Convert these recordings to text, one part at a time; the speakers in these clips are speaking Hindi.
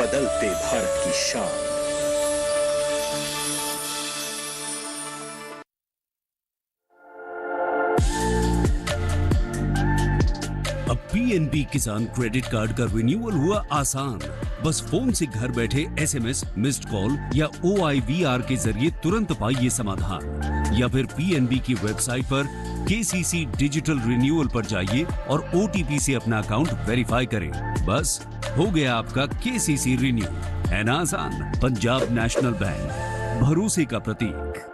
बदलते भारत की शान। अब पीएनबी किसान क्रेडिट कार्ड का रिन्यूअल हुआ आसान। बस फोन से घर बैठे एसएमएस, मिस्ड कॉल या OIVR के जरिए तुरंत पाइए समाधान, या फिर पीएनबी की वेबसाइट पर केसीसी डिजिटल रिन्यूअल पर जाइए और OTP से अपना अकाउंट वेरीफाई करें। बस हो गया आपका केसीसी रिन्यू। है ना आसान? पंजाब नेशनल बैंक, भरोसे का प्रतीक।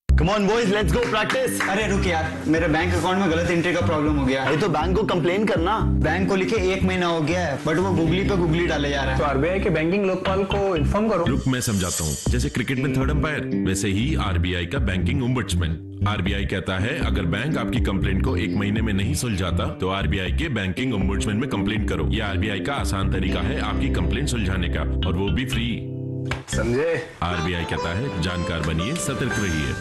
Come on boys, let's go practice। अरे रुक यार, मेरे बैंक अकाउंट में गलत एंट्री का प्रॉब्लम हो गया। अरे तो बैंक को कंप्लेन करना। बैंक को लिखे 1 महीना हो गया है, बट वो गूगली पे गूगली डाले जा रहा है। तो आरबीआई के बैंकिंग लोकपाल को इन्फॉर्म करो। रुक, मैं समझाता हूँ। जैसे क्रिकेट में थर्ड अंपायर, वैसे ही आरबीआई का बैंकिंग ओम्बड्समैन। आरबीआई कहता है अगर बैंक आपकी कंप्लेंट को 1 महीने में नहीं सुलझाता तो आरबीआई के बैंकिंग ओम्बड्समैन में कंप्लेंट करो। यह आरबीआई का आसान तरीका है आपकी कंप्लेंट सुलझाने का, और वो भी फ्री। समझे? आरबीआई कहता है जानकार बनिए, सतर्क रहिए।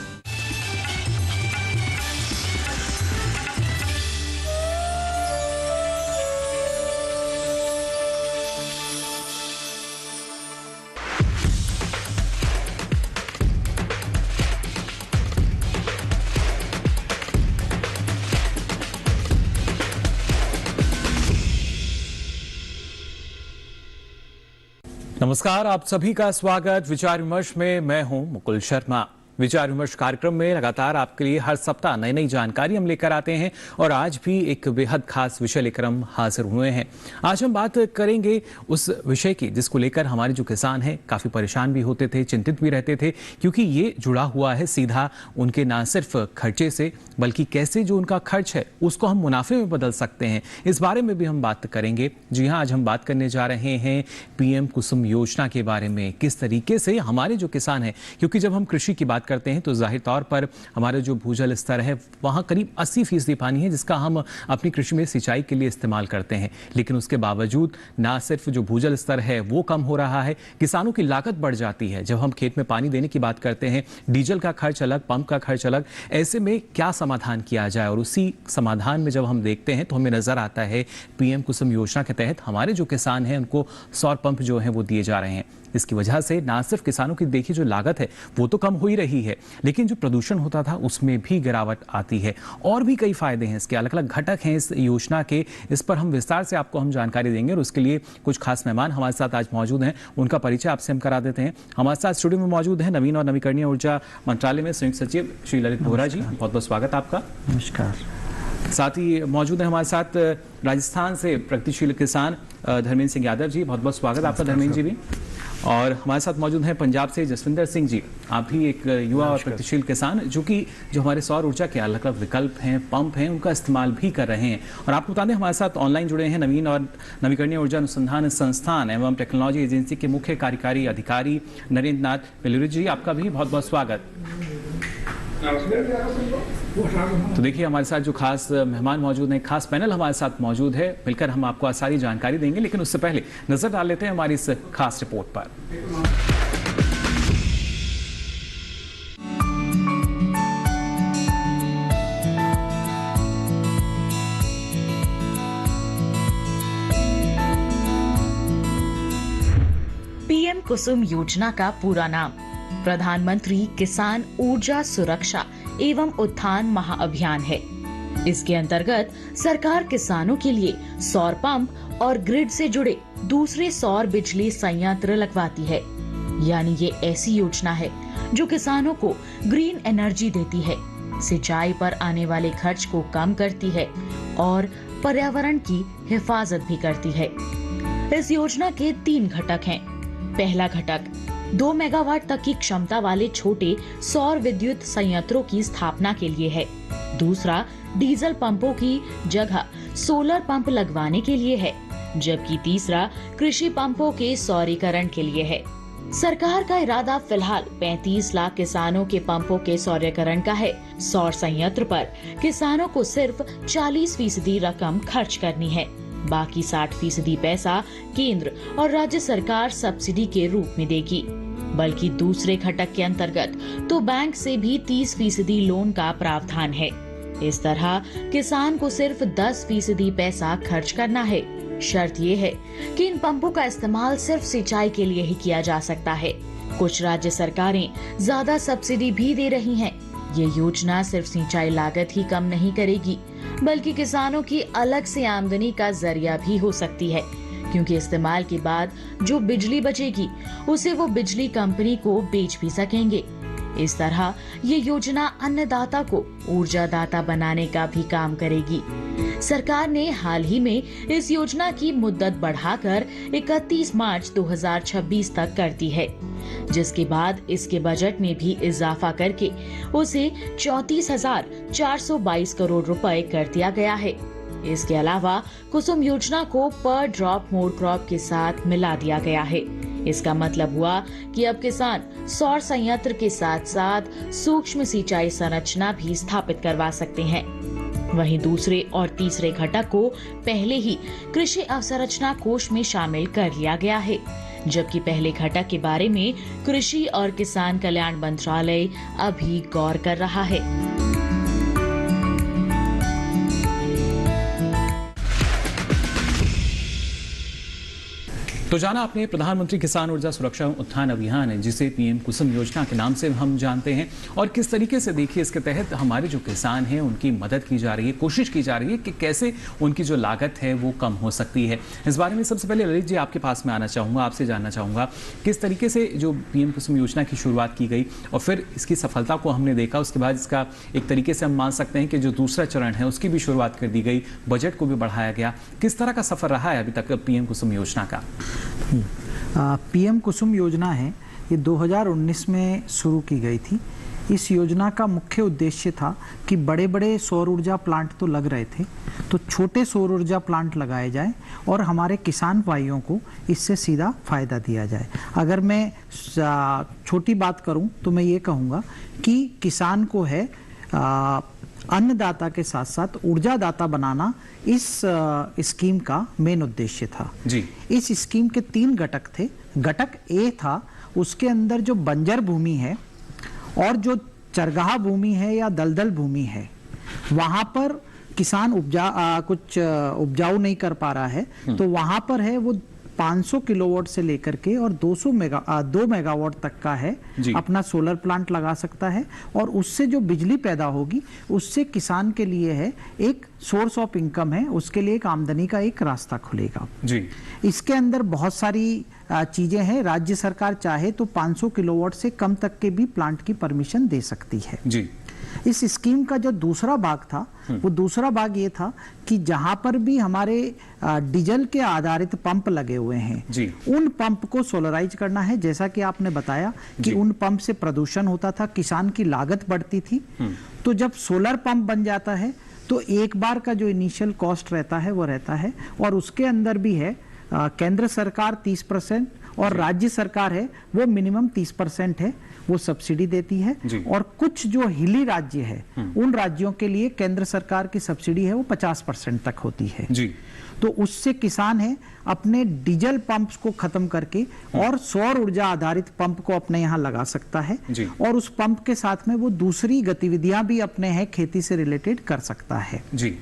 नमस्कार, आप सभी का स्वागत विचार विमर्श में। मैं हूं मुकुल शर्मा। विचार विमर्श कार्यक्रम में लगातार आपके लिए हर सप्ताह नई नई जानकारी हम लेकर आते हैं, और आज भी एक बेहद खास विषय लेकर हम हाजिर हुए हैं। आज हम बात करेंगे उस विषय की जिसको लेकर हमारे जो किसान हैं काफ़ी परेशान भी होते थे, चिंतित भी रहते थे, क्योंकि ये जुड़ा हुआ है सीधा उनके ना सिर्फ खर्चे से, बल्कि कैसे जो उनका खर्च है उसको हम मुनाफे में बदल सकते हैं। इस बारे में भी हम बात करेंगे। जी हाँ, आज हम बात करने जा रहे हैं PM कुसुम योजना के बारे में। किस तरीके से हमारे जो किसान हैं, क्योंकि जब हम कृषि की बात करते हैं तो जाहिर तौर पर हमारे जो भूजल स्तर है वहाँ करीब 80% पानी है जिसका हम अपनी कृषि में सिंचाई के लिए इस्तेमाल करते हैं। लेकिन उसके बावजूद ना सिर्फ जो भूजल स्तर है वो कम हो रहा है, किसानों की लागत बढ़ जाती है। जब हम खेत में पानी देने की बात करते हैं, डीजल का खर्च अलग, पंप का खर्च अलग। ऐसे में क्या समाधान किया जाए? और उसी समाधान में जब हम देखते हैं तो हमें नजर आता है PM कुसुम योजना के तहत हमारे जो किसान हैं उनको सौर पंप जो हैं वो दिए जा रहे हैं। इसकी वजह से ना सिर्फ किसानों की देखिए जो लागत है वो तो कम हो ही रही है, लेकिन जो प्रदूषण होता था उसमें भी गिरावट आती है। और भी कई फायदे हैं इसके, अलग अलग घटक हैं इस योजना के। इस पर हम विस्तार से आपको हम जानकारी देंगे, और उसके लिए कुछ खास मेहमान हमारे साथ आज मौजूद हैं। उनका परिचय आपसे हम करा देते हैं। हमारे साथ स्टूडियो में मौजूद हैं नवीन और नवीकरणीय ऊर्जा मंत्रालय में संयुक्त सचिव श्री ललित बोहरा जी। बहुत बहुत स्वागत आपका। नमस्कार। साथ ही मौजूद है हमारे साथ राजस्थान से प्रगतिशील किसान धर्मेंद्र सिंह यादव जी। बहुत बहुत स्वागत आपका धर्मेंद्र जी भी। और हमारे साथ मौजूद हैं पंजाब से जसविंदर सिंह जी। आप भी एक युवा और प्रगतिशील किसान जो हमारे सौर ऊर्जा के अलग अलग विकल्प हैं, पंप हैं, उनका इस्तेमाल भी कर रहे हैं। और आपको बता दें हमारे साथ ऑनलाइन जुड़े हैं नवीन और नवीकरणीय ऊर्जा अनुसंधान संस्थान एवं टेक्नोलॉजी एजेंसी के मुख्य कार्यकारी अधिकारी नरेंद्र नाथ बेलूरी जी। आपका भी बहुत बहुत स्वागत। तो देखिए हमारे साथ जो खास मेहमान मौजूद हैं, खास पैनल हमारे साथ मौजूद है, मिलकर हम आपको सारी जानकारी देंगे। लेकिन उससे पहले नजर डाल लेते हैं हमारी इस खास रिपोर्ट पर। PM कुसुम योजना का पूरा नाम प्रधानमंत्री किसान ऊर्जा सुरक्षा एवं उत्थान महाअभियान है। इसके अंतर्गत सरकार किसानों के लिए सौर पंप और ग्रिड से जुड़े दूसरे सौर बिजली संयंत्र लगवाती है। यानी ये ऐसी योजना है जो किसानों को ग्रीन एनर्जी देती है, सिंचाई पर आने वाले खर्च को कम करती है और पर्यावरण की हिफाजत भी करती है। इस योजना के 3 घटक हैं। पहला घटक 2 मेगावाट तक की क्षमता वाले छोटे सौर विद्युत संयंत्रों की स्थापना के लिए है। दूसरा डीजल पंपों की जगह सोलर पंप लगवाने के लिए है, जबकि तीसरा कृषि पंपों के सौरीकरण के लिए है। सरकार का इरादा फिलहाल 35 लाख किसानों के पंपों के सौरीकरण का है। सौर संयंत्र पर किसानों को सिर्फ 40% रकम खर्च करनी है। बाकी 60% पैसा केंद्र और राज्य सरकार सब्सिडी के रूप में देगी। बल्कि दूसरे घटक के अंतर्गत तो बैंक से भी 30% लोन का प्रावधान है। इस तरह किसान को सिर्फ 10% पैसा खर्च करना है शर्त ये है कि इन पंपों का इस्तेमाल सिर्फ सिंचाई के लिए ही किया जा सकता है। कुछ राज्य सरकारें ज्यादा सब्सिडी भी दे रही हैं। ये योजना सिर्फ सिंचाई लागत ही कम नहीं करेगी, बल्कि किसानों की अलग से आमदनी का जरिया भी हो सकती है, क्योंकि इस्तेमाल के बाद जो बिजली बचेगी उसे वो बिजली कंपनी को बेच भी सकेंगे। इस तरह ये योजना अन्नदाता को ऊर्जादाता बनाने का भी काम करेगी। सरकार ने हाल ही में इस योजना की मुद्दत बढ़ाकर 31 मार्च 2026 तक कर दी है, जिसके बाद इसके बजट में भी इजाफा करके उसे 34,422 करोड़ रुपए कर दिया गया है। इसके अलावा कुसुम योजना को पर ड्रॉप मोर क्रॉप के साथ मिला दिया गया है। इसका मतलब हुआ कि अब किसान सौर संयंत्र के साथ साथ सूक्ष्म सिंचाई संरचना भी स्थापित करवा सकते हैं। वहीं दूसरे और तीसरे घटक को पहले ही कृषि अवसंरचना कोष में शामिल कर लिया गया है, जबकि पहले घटक के बारे में कृषि और किसान कल्याण मंत्रालय अभी गौर कर रहा है। तो जाना आपने प्रधानमंत्री किसान ऊर्जा सुरक्षा उत्थान अभियान है, जिसे पीएम कुसुम योजना के नाम से हम जानते हैं, और किस तरीके से देखिए इसके तहत हमारे जो किसान हैं उनकी मदद की जा रही है, कोशिश की जा रही है कि कैसे उनकी जो लागत है वो कम हो सकती है। इस बारे में सबसे पहले ललित जी आपके पास में आना चाहूँगा, आपसे जानना चाहूँगा किस तरीके से जो पीएम कुसुम योजना की शुरुआत की गई और फिर इसकी सफलता को हमने देखा, उसके बाद इसका एक तरीके से हम मान सकते हैं कि जो दूसरा चरण है उसकी भी शुरुआत कर दी गई, बजट को भी बढ़ाया गया। किस तरह का सफर रहा है अभी तक पीएम कुसुम योजना का? पीएम कुसुम योजना है, ये 2019 में शुरू की गई थी। इस योजना का मुख्य उद्देश्य था कि बड़े बड़े सौर ऊर्जा प्लांट तो लग रहे थे, तो छोटे सौर ऊर्जा प्लांट लगाए जाएं और हमारे किसान भाइयों को इससे सीधा फायदा दिया जाए। अगर मैं छोटी बात करूं तो मैं ये कहूँगा कि किसान को है अन्नदाता के साथ साथ ऊर्जादाता बनाना इस स्कीम का मेन उद्देश्य था जी। इस स्कीम के 3 घटक थे। घटक ए था, उसके अंदर जो बंजर भूमि है और जो चरगाह भूमि है या दलदल भूमि है, वहां पर किसान कुछ उपजाऊ नहीं कर पा रहा है, तो वहां पर है वो 500 किलोवाट से लेकर के और 2 मेगावाट तक का है अपना सोलर प्लांट लगा सकता है, और उससे जो बिजली पैदा होगी उससे किसान के लिए है एक सोर्स ऑफ इनकम है, उसके लिए एक आमदनी का एक रास्ता खुलेगा जी। इसके अंदर बहुत सारी चीजें हैं। राज्य सरकार चाहे तो 500 किलोवाट से कम तक के भी प्लांट की परमिशन दे सकती है जी। इस स्कीम का जो दूसरा भाग था, वो दूसरा भाग ये था कि जहां पर भी हमारे डीजल के आधारित पंप लगे हुए हैं जी। उन पंप को सोलराइज करना है। जैसा कि आपने बताया कि उन पंप से प्रदूषण होता था, किसान की लागत बढ़ती थी, तो जब सोलर पंप बन जाता है तो एक बार का जो इनिशियल कॉस्ट रहता है वो रहता है, और उसके अंदर भी है केंद्र सरकार 30% और राज्य सरकार है वो मिनिमम 30% है, वो सब्सिडी देती है। और कुछ जो हिली राज्य है उन राज्यों के लिए केंद्र सरकार की सब्सिडी है वो 50% तक होती है जी। तो उससे किसान है अपने डीजल पंप्स को खत्म करके और सौर ऊर्जा आधारित पंप को अपने यहाँ लगा सकता है, और उस पंप के साथ में वो दूसरी गतिविधियां भी अपने हैं खेती से रिलेटेड कर सकता है जी।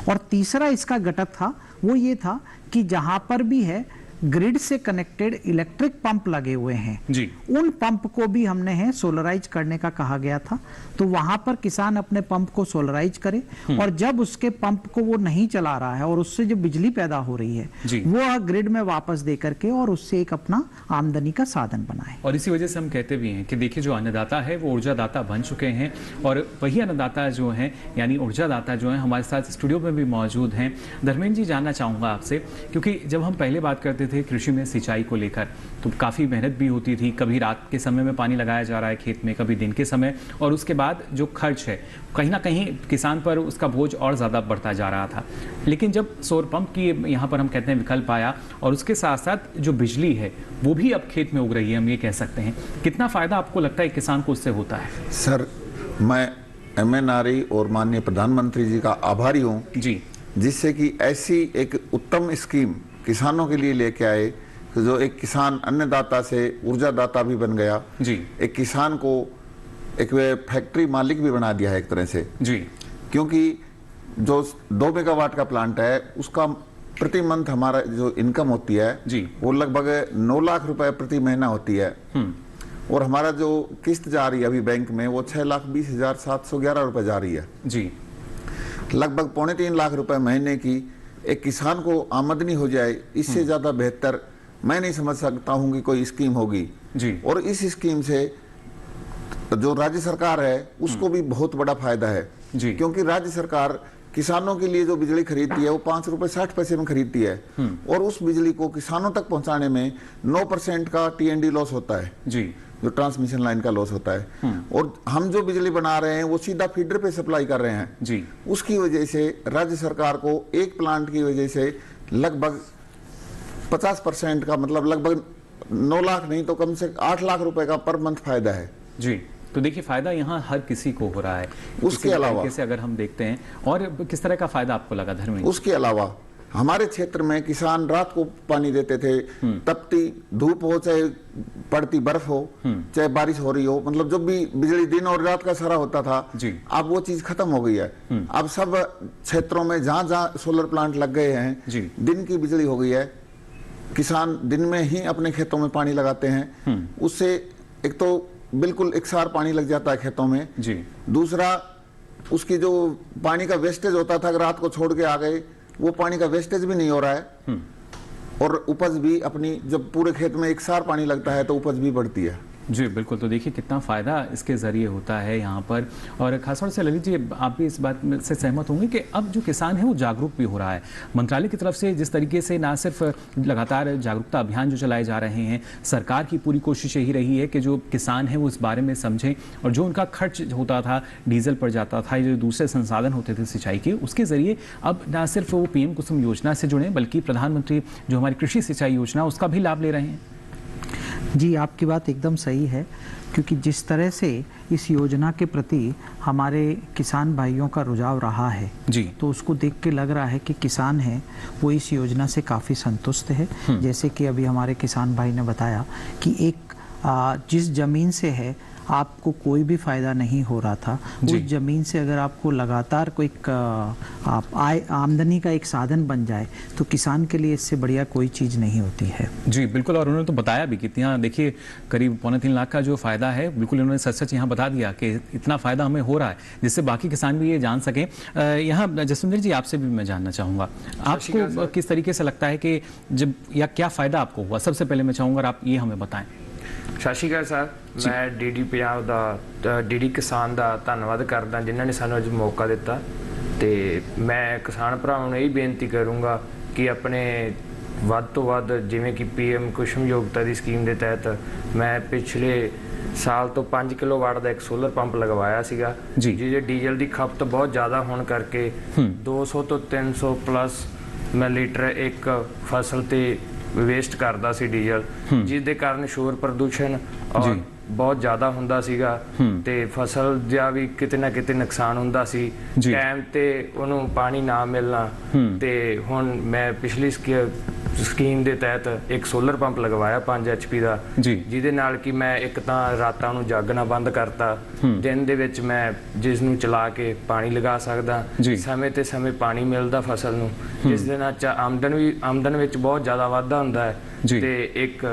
और तीसरा इसका घटक था वो ये था कि जहां पर भी है ग्रिड से कनेक्टेड इलेक्ट्रिक पंप लगे हुए हैं जी। उन पंप को भी हमने है सोलराइज करने का कहा गया था, तो वहां पर किसान अपने पंप को सोलराइज करे और जब उसके पंप को वो नहीं चला रहा है और उससे जो बिजली पैदा हो रही है वो ग्रिड में वापस दे करके और उससे एक अपना आमदनी का साधन बनाए। और इसी वजह से हम कहते भी हैं कि देखिए जो अन्नदाता है वो ऊर्जादाता बन चुके हैं, और वही अन्नदाता जो हैं यानी ऊर्जादाता जो हैं हमारे साथ स्टूडियो में भी मौजूद हैं। धर्मेंद्र जी, जानना चाहूँगा आपसे, क्योंकि जब हम पहले बात करते थे कृषि में सिंचाई को लेकर तो काफ़ी मेहनत भी होती थी, कभी रात के समय में पानी लगाया जा रहा है खेत में, कभी दिन के समय, और उसके बाद जो खर्च है कहीं ना कहीं किसान पर उसका बोझ और ज़्यादा बढ़ता जा रहा था। लेकिन जब सौर पंप की यहाँ पर हम कहते हैं विकल्प आया और उसके साथ साथ जो बिजली है वो भी अब खेत में उग रही है, हम ये कह सकते हैं, कितना फ़ायदा आपको लगता है किसान को उससे होता है? सर, मैं MNRE और माननीय प्रधानमंत्री जी का आभारी हूँ जी, जिससे कि ऐसी एक उत्तम स्कीम किसानों के लिए लेके आए, जो एक किसान अन्नदाता से ऊर्जादाता भी बन गया जी। एक किसान को एक फैक्ट्री मालिक भी बना दिया है एक तरह से जी, क्योंकि जो 2 मेगावाट का प्लांट है उसका प्रति मंथ हमारा जो इनकम होती है जी, वो लगभग 9 लाख रुपए प्रति महीना होती है। और हमारा जो किस्त जा रही है अभी बैंक में वो 6,20,711 रुपए जा रही है जी। लगभग 3.25 लाख रुपए महीने की एक किसान को आमदनी हो जाए, इससे ज्यादा बेहतर मैं नहीं समझ सकता हूं कि कोई स्कीम होगी जी। और इस स्कीम से जो राज्य सरकार है उसको भी बहुत बड़ा फायदा है जी। क्योंकि राज्य सरकार किसानों के लिए जो बिजली खरीदती है वो 5 रुपए 60 पैसे में खरीदती है और उस बिजली को किसानों तक पहुंचाने में 9% का TND लॉस होता है जी, जो ट्रांसमिशन लाइन का लॉस होता है। और हम जो बिजली बना रहे हैं वो सीधा फीडर पे सप्लाई कर रहे हैं जी। उसकी वजह से राज्य सरकार को एक प्लांट की वजह से लगभग 50% का मतलब लगभग 9 लाख नहीं तो कम से 8 लाख रुपए का पर मंथ फायदा है जी। तो देखिए फायदा यहाँ हर किसी को हो रहा है। उसके अलावा से अगर हम देखते हैं और किस तरह का फायदा आपको लगा धर्मेंद्र? उसके अलावा हमारे क्षेत्र में किसान रात को पानी देते थे, तपती धूप हो चाहे पड़ती बर्फ हो चाहे बारिश हो रही हो, मतलब जब भी बिजली दिन और रात का सारा होता था जी। अब वो चीज खत्म हो गई है। अब सब क्षेत्रों में जहां जहां सोलर प्लांट लग गए हैं जी। दिन की बिजली हो गई है। किसान दिन में ही अपने खेतों में पानी लगाते हैं, उससे एक तो बिल्कुल एकसार पानी लग जाता है खेतों में जी। दूसरा उसकी जो पानी का वेस्टेज होता था रात को छोड़ के आ गए वो पानी का वेस्टेज भी नहीं हो रहा है और उपज भी अपनी जब पूरे खेत में एकसार पानी लगता है तो उपज भी बढ़ती है। जी बिल्कुल। तो देखिए कितना फ़ायदा इसके ज़रिए होता है यहाँ पर। और खासतौर से ललित जी आप भी इस बात से सहमत होंगे कि अब जो किसान है वो जागरूक भी हो रहा है। मंत्रालय की तरफ से जिस तरीके से ना सिर्फ लगातार जागरूकता अभियान जो चलाए जा रहे हैं, सरकार की पूरी कोशिश यही रही है कि जो किसान है वो इस बारे में समझें और जो उनका खर्च होता था, डीजल पर जाता था, जो दूसरे संसाधन होते थे सिंचाई के, उसके ज़रिए अब ना सिर्फ वो PM कुसुम योजना से जुड़े बल्कि प्रधानमंत्री जो हमारी कृषि सिंचाई योजना उसका भी लाभ ले रहे हैं। जी आपकी बात एकदम सही है, क्योंकि जिस तरह से इस योजना के प्रति हमारे किसान भाइयों का रुझाव रहा है जी, तो उसको देख के लग रहा है कि किसान है वो इस योजना से काफ़ी संतुष्ट है। जैसे कि अभी हमारे किसान भाई ने बताया कि एक जिस ज़मीन से है आपको कोई भी फायदा नहीं हो रहा था, उस ज़मीन से अगर आपको लगातार कोई आमदनी का एक साधन बन जाए तो किसान के लिए इससे बढ़िया कोई चीज़ नहीं होती है। जी बिल्कुल। और उन्होंने तो बताया भी कि यहाँ देखिए करीब 2.25 लाख का जो फ़ायदा है, बिल्कुल उन्होंने सच सच यहाँ बता दिया कि इतना फ़ायदा हमें हो रहा है जिससे बाकी किसान भी ये जान सकें। यहाँ जसविंदर जी आपसे भी मैं जानना चाहूँगा, आपको किस तरीके से लगता है कि जब या क्या फ़ायदा आपको हुआ? सबसे पहले मैं चाहूँगा आप ये हमें बताएं। सत श्री अकाल सर, मैं DD पंजाब का DD किसान का धन्यवाद करदा जिन्होंने सानू अज मौका दिता। ते मैं किसान भरावां नूं यही बेनती करूँगा कि अपने वध तो वध जिवें कि PM कुसुम योजना की स्कीम के तहत मैं पिछले साल तो 5 किलोवाट का एक सोलर पंप लगवाया सीगा, जिहदे डीजल की खपत बहुत ज़्यादा होने करके 200 तो 300 प्लस लीटर एक फसल ते वेस्ट करता सी डीजल, जिसके कारण शोर प्रदूषण और बहुत ज़्यादा हुंदा सीगा ते फसल दा भी किते ना किते नुकसान हुंदा सी, टाइम ते उन्होंने पानी ना मिलना। ते हुण मैं पिछली स्कीम के तहत एक सोलर पंप लगवाया 5 HP का, जिहदे नाल कि मैं एक तां रातां नूं जागना बंद करता, दिन दे विच मैं जिस नूं चला के पानी लगा सकदा, समय ते समय पानी मिलदा फसल नूं, जिस दे नाल आमदन विच बहुत ज़्यादा वाधा हुंदा है ते एक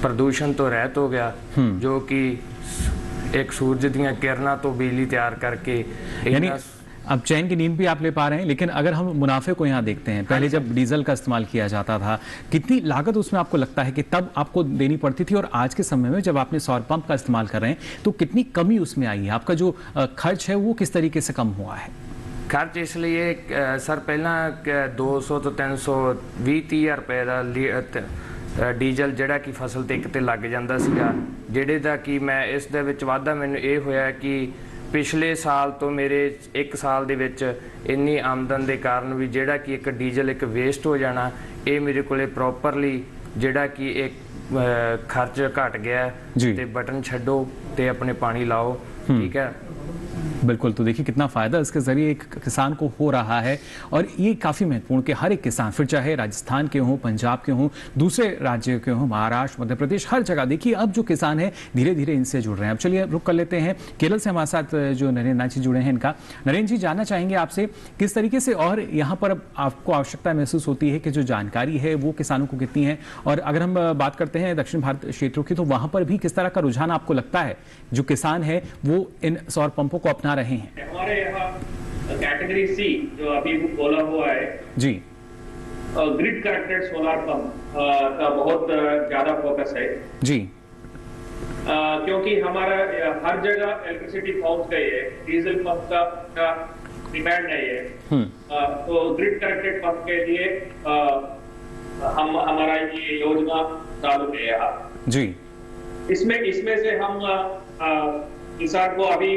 प्रदूषण तो रहित हो गया, जो कि एक सूरज दीयां किरणां तो बिजली तैयार करके यानी अब चैन की नींद भी आप ले पा रहे हैं। लेकिन अगर हम मुनाफे को यहाँ देखते हैं, पहले जब डीजल का इस्तेमाल किया जाता था कितनी लागत उसमें आपको लगता है कि तब आपको देनी पड़ती थी, और आज के समय में जब आपने सौर पंप का इस्तेमाल कर रहे हैं तो कितनी कमी उसमें आई है? आपका जो खर्च है वो किस तरीके से कम हुआ है? खर्च इसलिए सर पहला 200 तो 320-30 रुपए का डीजल जिहड़ा कि फसल ते एक ते लग जांदा सीगा, जिहड़े दा कि मैं इस दे विच वाधा मैनूं ये होया कि पिछले साल तो मेरे एक साल दे विच इन्नी आमदन के कारण भी जिहड़ा कि एक डीजल एक वेस्ट हो जाना, ये मेरे कोले प्रॉपरली जिहड़ा कि एक खर्च घट गया ते बटन छड्डो ते अपने पानी लाओ, ठीक है। बिल्कुल, तो देखिए कितना फायदा इसके जरिए एक किसान को हो रहा है और ये काफी महत्वपूर्ण कि हर एक किसान, फिर चाहे राजस्थान के हों, पंजाब के हों, दूसरे राज्यों के हों, महाराष्ट्र, मध्य प्रदेश, हर जगह देखिए अब जो किसान है धीरे धीरे इनसे जुड़ रहे हैं। अब चलिए रुक कर लेते हैं केरल से हमारे साथ जो नरेंद्र नाथ जी जुड़े हैं इनका। नरेंद्र जी, जानना चाहेंगे आपसे किस तरीके से और यहाँ पर अब आपको आवश्यकता महसूस होती है कि जो जानकारी है वो किसानों को कितनी है, और अगर हम बात करते हैं दक्षिण भारत क्षेत्रों की तो वहां पर भी किस तरह का रुझान आपको लगता है जो किसान है वो इन सौर पंपों को अपना रहे हैं? हमारे यहाँ कैटेगरी सी जो अभी बोला हुआ है जी, ग्रिड कनेक्टेड सोलर पंप का बहुत ज्यादा फोकस है जी, क्योंकि हमारा हर जगह इलेक्ट्रिसिटी पहुंच गई है, डीजल पंप का डिमांड नहीं है, तो ग्रिड कनेक्टेड पंप के लिए हम हमारा ये योजना चालू है यहाँ जी। इसमें से हम किसान को अभी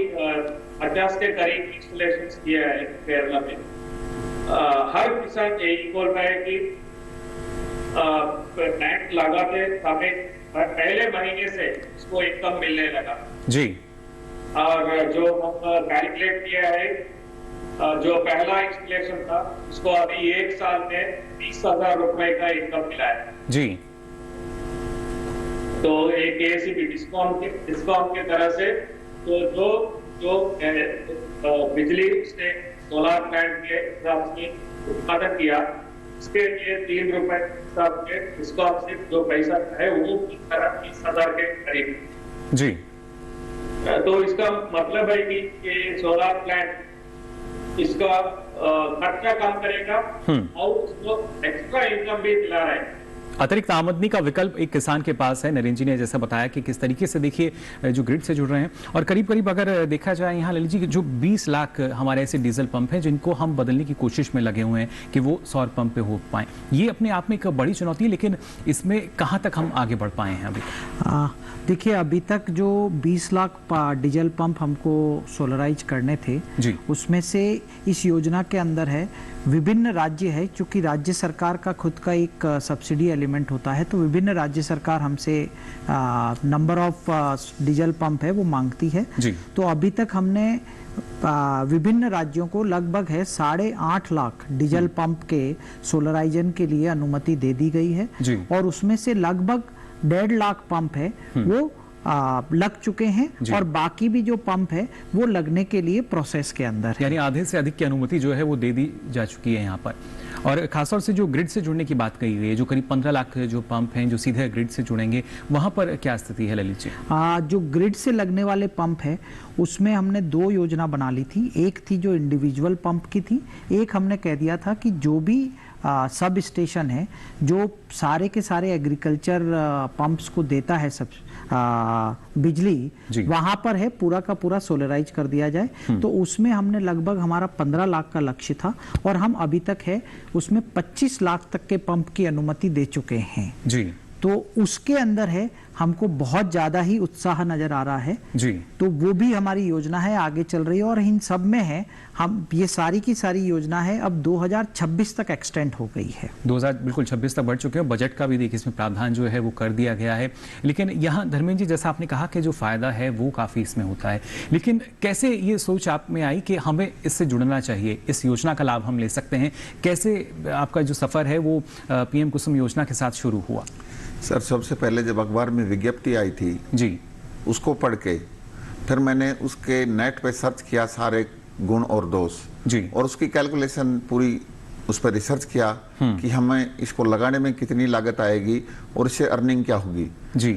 50 के करीब इंस्टॉलेशन किया है केरला में। हर किसान यही बोल रहा है कि प्लांट लगाते समय पहले महीने से इसको इनकम मिलने लगा जी, और जो हम कैलकुलेट किया है जो पहला इंस्टॉलेशन था उसको अभी 1 साल में 20,000 रुपए का इनकम मिला है जी। तो एक एसीबी डिस्कॉम के तरह से तो जो बिजली उसने सोलर प्लांट के हिसाब से उत्पादन किया उसके लिए 3 रुपए हिसाब के डिस्कॉम से जो पैसा है वो 30,000 के करीब जी। तो इसका मतलब है कि सोलर प्लांट इसका खर्चा कम करेगा और उसको एक्स्ट्रा इनकम भी दिला रहा है। अतिरिक्त आमदनी का विकल्प एक किसान के पास है। नरेंद्र जी ने जैसा बताया कि किस तरीके से देखिए जो ग्रिड से जुड़ रहे हैं, और करीब करीब अगर देखा जाए यहाँ ललित जी जो 20 लाख हमारे ऐसे डीजल पंप हैं जिनको हम बदलने की कोशिश में लगे हुए हैं कि वो सौर पंप पे हो पाए, ये अपने आप में एक बड़ी चुनौती है, लेकिन इसमें कहाँ तक हम आगे बढ़ पाए हैं अभी? देखिए अभी तक जो 20 लाख डीजल पंप हमको सोलराइज करने थे जी, उसमें से इस योजना के अंदर है विभिन्न राज्य है, क्योंकि राज्य सरकार का खुद का एक सब्सिडी एलिमेंट होता है, तो विभिन्न राज्य सरकार हमसे नंबर ऑफ डीजल पंप है वो मांगती है जी। तो अभी तक हमने विभिन्न राज्यों को लगभग है 8.5 लाख डीजल पंप के सोलराइजन के लिए अनुमति दे दी गई है जी। और उसमें से लगभग 1.5 लाख पंप है वो लग चुके हैं और बाकी भी जो पंप है वो लगने के लिए प्रोसेस के अंदर है। यानी आधे से अधिक की अनुमति जो है वो दे दी जा चुकी है यहाँ पर। और खासतौर से जो ग्रिड से जुड़ने की बात कही गई है, जो करीब 15 लाख जो पंप हैं जो सीधे ग्रिड से जुड़ेंगे, वहां पर क्या स्थिति है ललित जी? जो ग्रिड से लगने वाले पंप है उसमें हमने 2 योजना बना ली थी। एक थी जो इंडिविजुअल पंप की थी, एक हमने कह दिया था कि जो भी सब स्टेशन है जो सारे के सारे एग्रीकल्चर पंप्स को देता है सब बिजली, वहां पर है पूरा का पूरा सोलराइज कर दिया जाए। तो उसमें हमने लगभग हमारा 15 लाख का लक्ष्य था और हम अभी तक है उसमें 25 लाख तक के पंप की अनुमति दे चुके हैं जी। तो उसके अंदर है हमको बहुत ज्यादा ही उत्साह नजर आ रहा है जी। तो वो भी हमारी योजना है आगे चल रही है और इन सब में है हम ये सारी की सारी योजना है अब 2026 तक एक्सटेंड हो गई है। 2026 तक बढ़ चुके हैं। बजट का भी देखिए इसमें प्रावधान जो है वो कर दिया गया है। लेकिन यहाँ धर्मेंद्र जी जैसा आपने कहा कि जो फायदा है वो काफी इसमें होता है, लेकिन कैसे ये सोच आप में आई कि हमें इससे जुड़ना चाहिए, इस योजना का लाभ हम ले सकते हैं? कैसे आपका जो सफर है वो पीएम कुसुम योजना के साथ शुरू हुआ? सर सबसे पहले जब अखबार में विज्ञप्ति आई थी जी, उसको पढ़ के फिर मैंने उसके नेट पे सर्च किया सारे गुण और दोष जी, और उसकी कैलकुलेशन पूरी उस पर रिसर्च किया कि हमें इसको लगाने में कितनी लागत आएगी और इससे अर्निंग क्या होगी जी।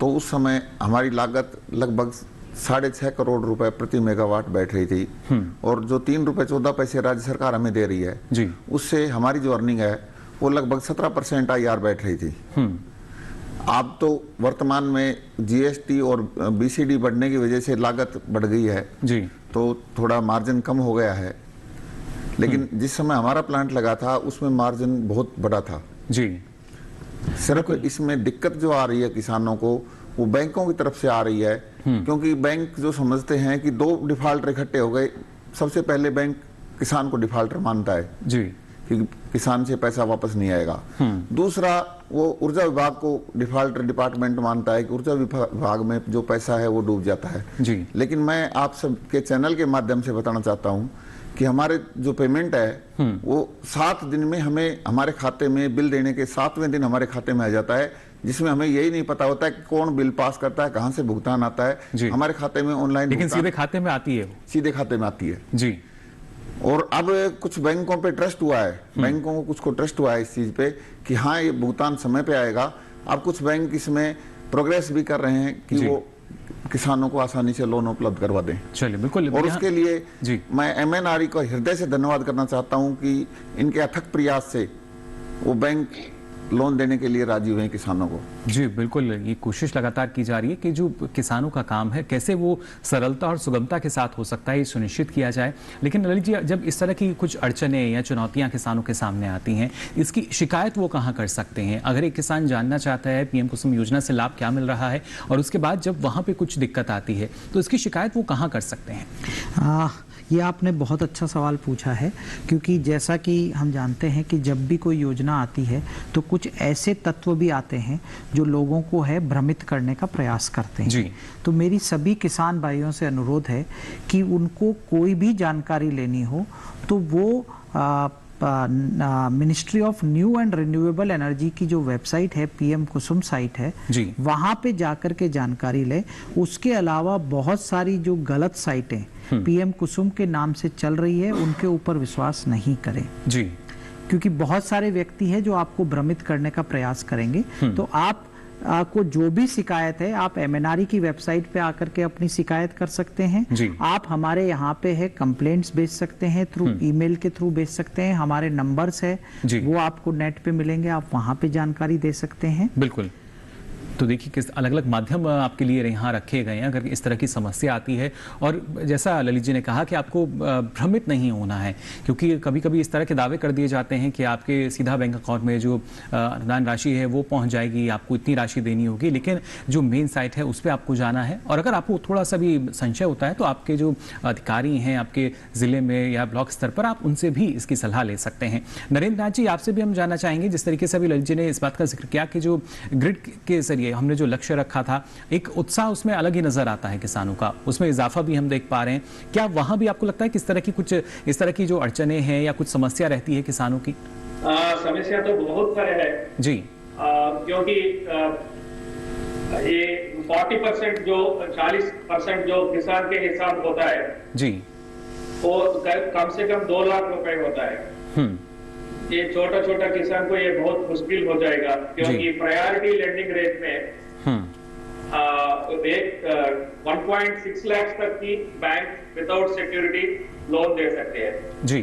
तो उस समय हमारी लागत लगभग 6.5 करोड़ रुपए प्रति मेगावाट बैठ रही थी और जो 3 रुपए 14 पैसे राज्य सरकार हमें दे रही है जी, उससे हमारी जो अर्निंग है वो लगभग 17% IR बैठ रही थी। अब तो वर्तमान में जीएसटी और बीसीडी बढ़ने की वजह से लागत बढ़ गई है जी, तो थोड़ा मार्जिन कम हो गया है, लेकिन जिस समय हमारा प्लांट लगा था उसमें मार्जिन बहुत बड़ा था जी। सिर्फ इसमें दिक्कत जो आ रही है किसानों को वो बैंकों की तरफ से आ रही है, क्योंकि बैंक जो समझते हैं कि 2 डिफाल्टर इकट्ठे हो गए, सबसे पहले बैंक किसान को डिफाल्टर मानता है जी, कि किसान से पैसा वापस नहीं आएगा। दूसरा, वो ऊर्जा विभाग को डिफॉल्टर डिपार्टमेंट मानता है कि ऊर्जा विभाग में जो पैसा है वो डूब जाता है जी। लेकिन मैं आप सबके चैनल के माध्यम से बताना चाहता हूं कि हमारे जो पेमेंट है वो 7 दिन में हमें हमारे खाते में बिल देने के 7वें दिन हमारे खाते में आ जाता है, जिसमें हमें यही नहीं पता होता है कि कौन बिल पास करता है, कहां से भुगतान आता है। हमारे खाते में ऑनलाइन, लेकिन सीधे खाते में आती है, सीधे खाते में आती है जी। और अब कुछ बैंकों पे ट्रस्ट हुआ है, बैंकों को कुछ को ट्रस्ट हुआ है इस चीज पे कि हाँ ये भुगतान समय पे आएगा। अब कुछ बैंक इसमें प्रोग्रेस भी कर रहे हैं कि वो किसानों को आसानी से लोन उपलब्ध करवा दें। चलिए बिल्कुल। और उसके लिए मैं MNRE को हृदय से धन्यवाद करना चाहता हूं कि इनके अथक प्रयास से वो बैंक लोन देने के लिए राजी हुए हैं किसानों को। जी बिल्कुल, ये कोशिश लगातार की जा रही है कि जो किसानों का काम है कैसे वो सरलता और सुगमता के साथ हो सकता है, ये सुनिश्चित किया जाए। लेकिन ललित जी, जब इस तरह की कुछ अड़चने या चुनौतियां किसानों के सामने आती हैं, इसकी शिकायत वो कहाँ कर सकते हैं? अगर एक किसान जानना चाहता है PM कुसुम योजना से लाभ क्या मिल रहा है और उसके बाद जब वहाँ पे कुछ दिक्कत आती है तो इसकी शिकायत वो कहाँ कर सकते हैं? ये आपने बहुत अच्छा सवाल पूछा है, क्योंकि जैसा कि हम जानते हैं कि जब भी कोई योजना आती है तो कुछ ऐसे तत्व भी आते हैं जो लोगों को है भ्रमित करने का प्रयास करते हैं जी। तो मेरी सभी किसान भाइयों से अनुरोध है कि उनको कोई भी जानकारी लेनी हो तो वो ministry of new and renewable energy की जो वेबसाइट है, PM कुसुम साइट है जी, वहां पे जाकर के जानकारी ले। उसके अलावा बहुत सारी जो गलत साइटें PM कुसुम के नाम से चल रही है उनके ऊपर विश्वास नहीं करें जी, क्योंकि बहुत सारे व्यक्ति हैं जो आपको भ्रमित करने का प्रयास करेंगे। तो आपको जो भी शिकायत है आप MNRE की वेबसाइट पे आकर के अपनी शिकायत कर सकते हैं जी। आप हमारे यहाँ पे है कंप्लेंट्स भेज सकते हैं, थ्रू ईमेल के थ्रू भेज सकते हैं। हमारे नंबर्स है वो आपको नेट पे मिलेंगे, आप वहाँ पे जानकारी दे सकते हैं। बिल्कुल। तो देखिए किस अलग अलग माध्यम आपके लिए यहाँ रखे गए हैं अगर इस तरह की समस्या आती है। और जैसा ललित जी ने कहा कि आपको भ्रमित नहीं होना है, क्योंकि कभी कभी इस तरह के दावे कर दिए जाते हैं कि आपके सीधा बैंक अकाउंट में जो अनुदान राशि है वो पहुँच जाएगी, आपको इतनी राशि देनी होगी, लेकिन जो मेन साइट है उस पर आपको जाना है। और अगर आपको थोड़ा सा भी संशय होता है तो आपके जो अधिकारी हैं आपके ज़िले में या ब्लॉक स्तर पर, आप उनसे भी इसकी सलाह ले सकते हैं। नरेंद्र नाथ जी, आपसे भी हम जानना चाहेंगे, जिस तरीके से अभी ललित जी ने इस बात का जिक्र किया कि जो ग्रिड के जरिए हमने जो लक्ष्य रखा था, एक उत्साह उसमें अलग ही नजर आता है किसानों का, उसमें इजाफा भी हम देख पा रहे हैं। क्या वहां भी आपको लगता है कि इस तरह की कुछ इस तरह की जो अड़चने हैं या कुछ समस्या रहती है किसानों की? समस्या तो बहुत सारे है जी, क्योंकि ये 40% जो 40% जो किसान के हिसाब होता है जी, वो कम से कम 2 लाख रुपए होता है। ये छोटा छोटा किसान को ये बहुत मुश्किल हो जाएगा, क्योंकि प्रायोरिटी लेंडिंग रेट में 1.6 लाख तक की बैंक विदाउट सिक्योरिटी लोन दे सकते हैं जी।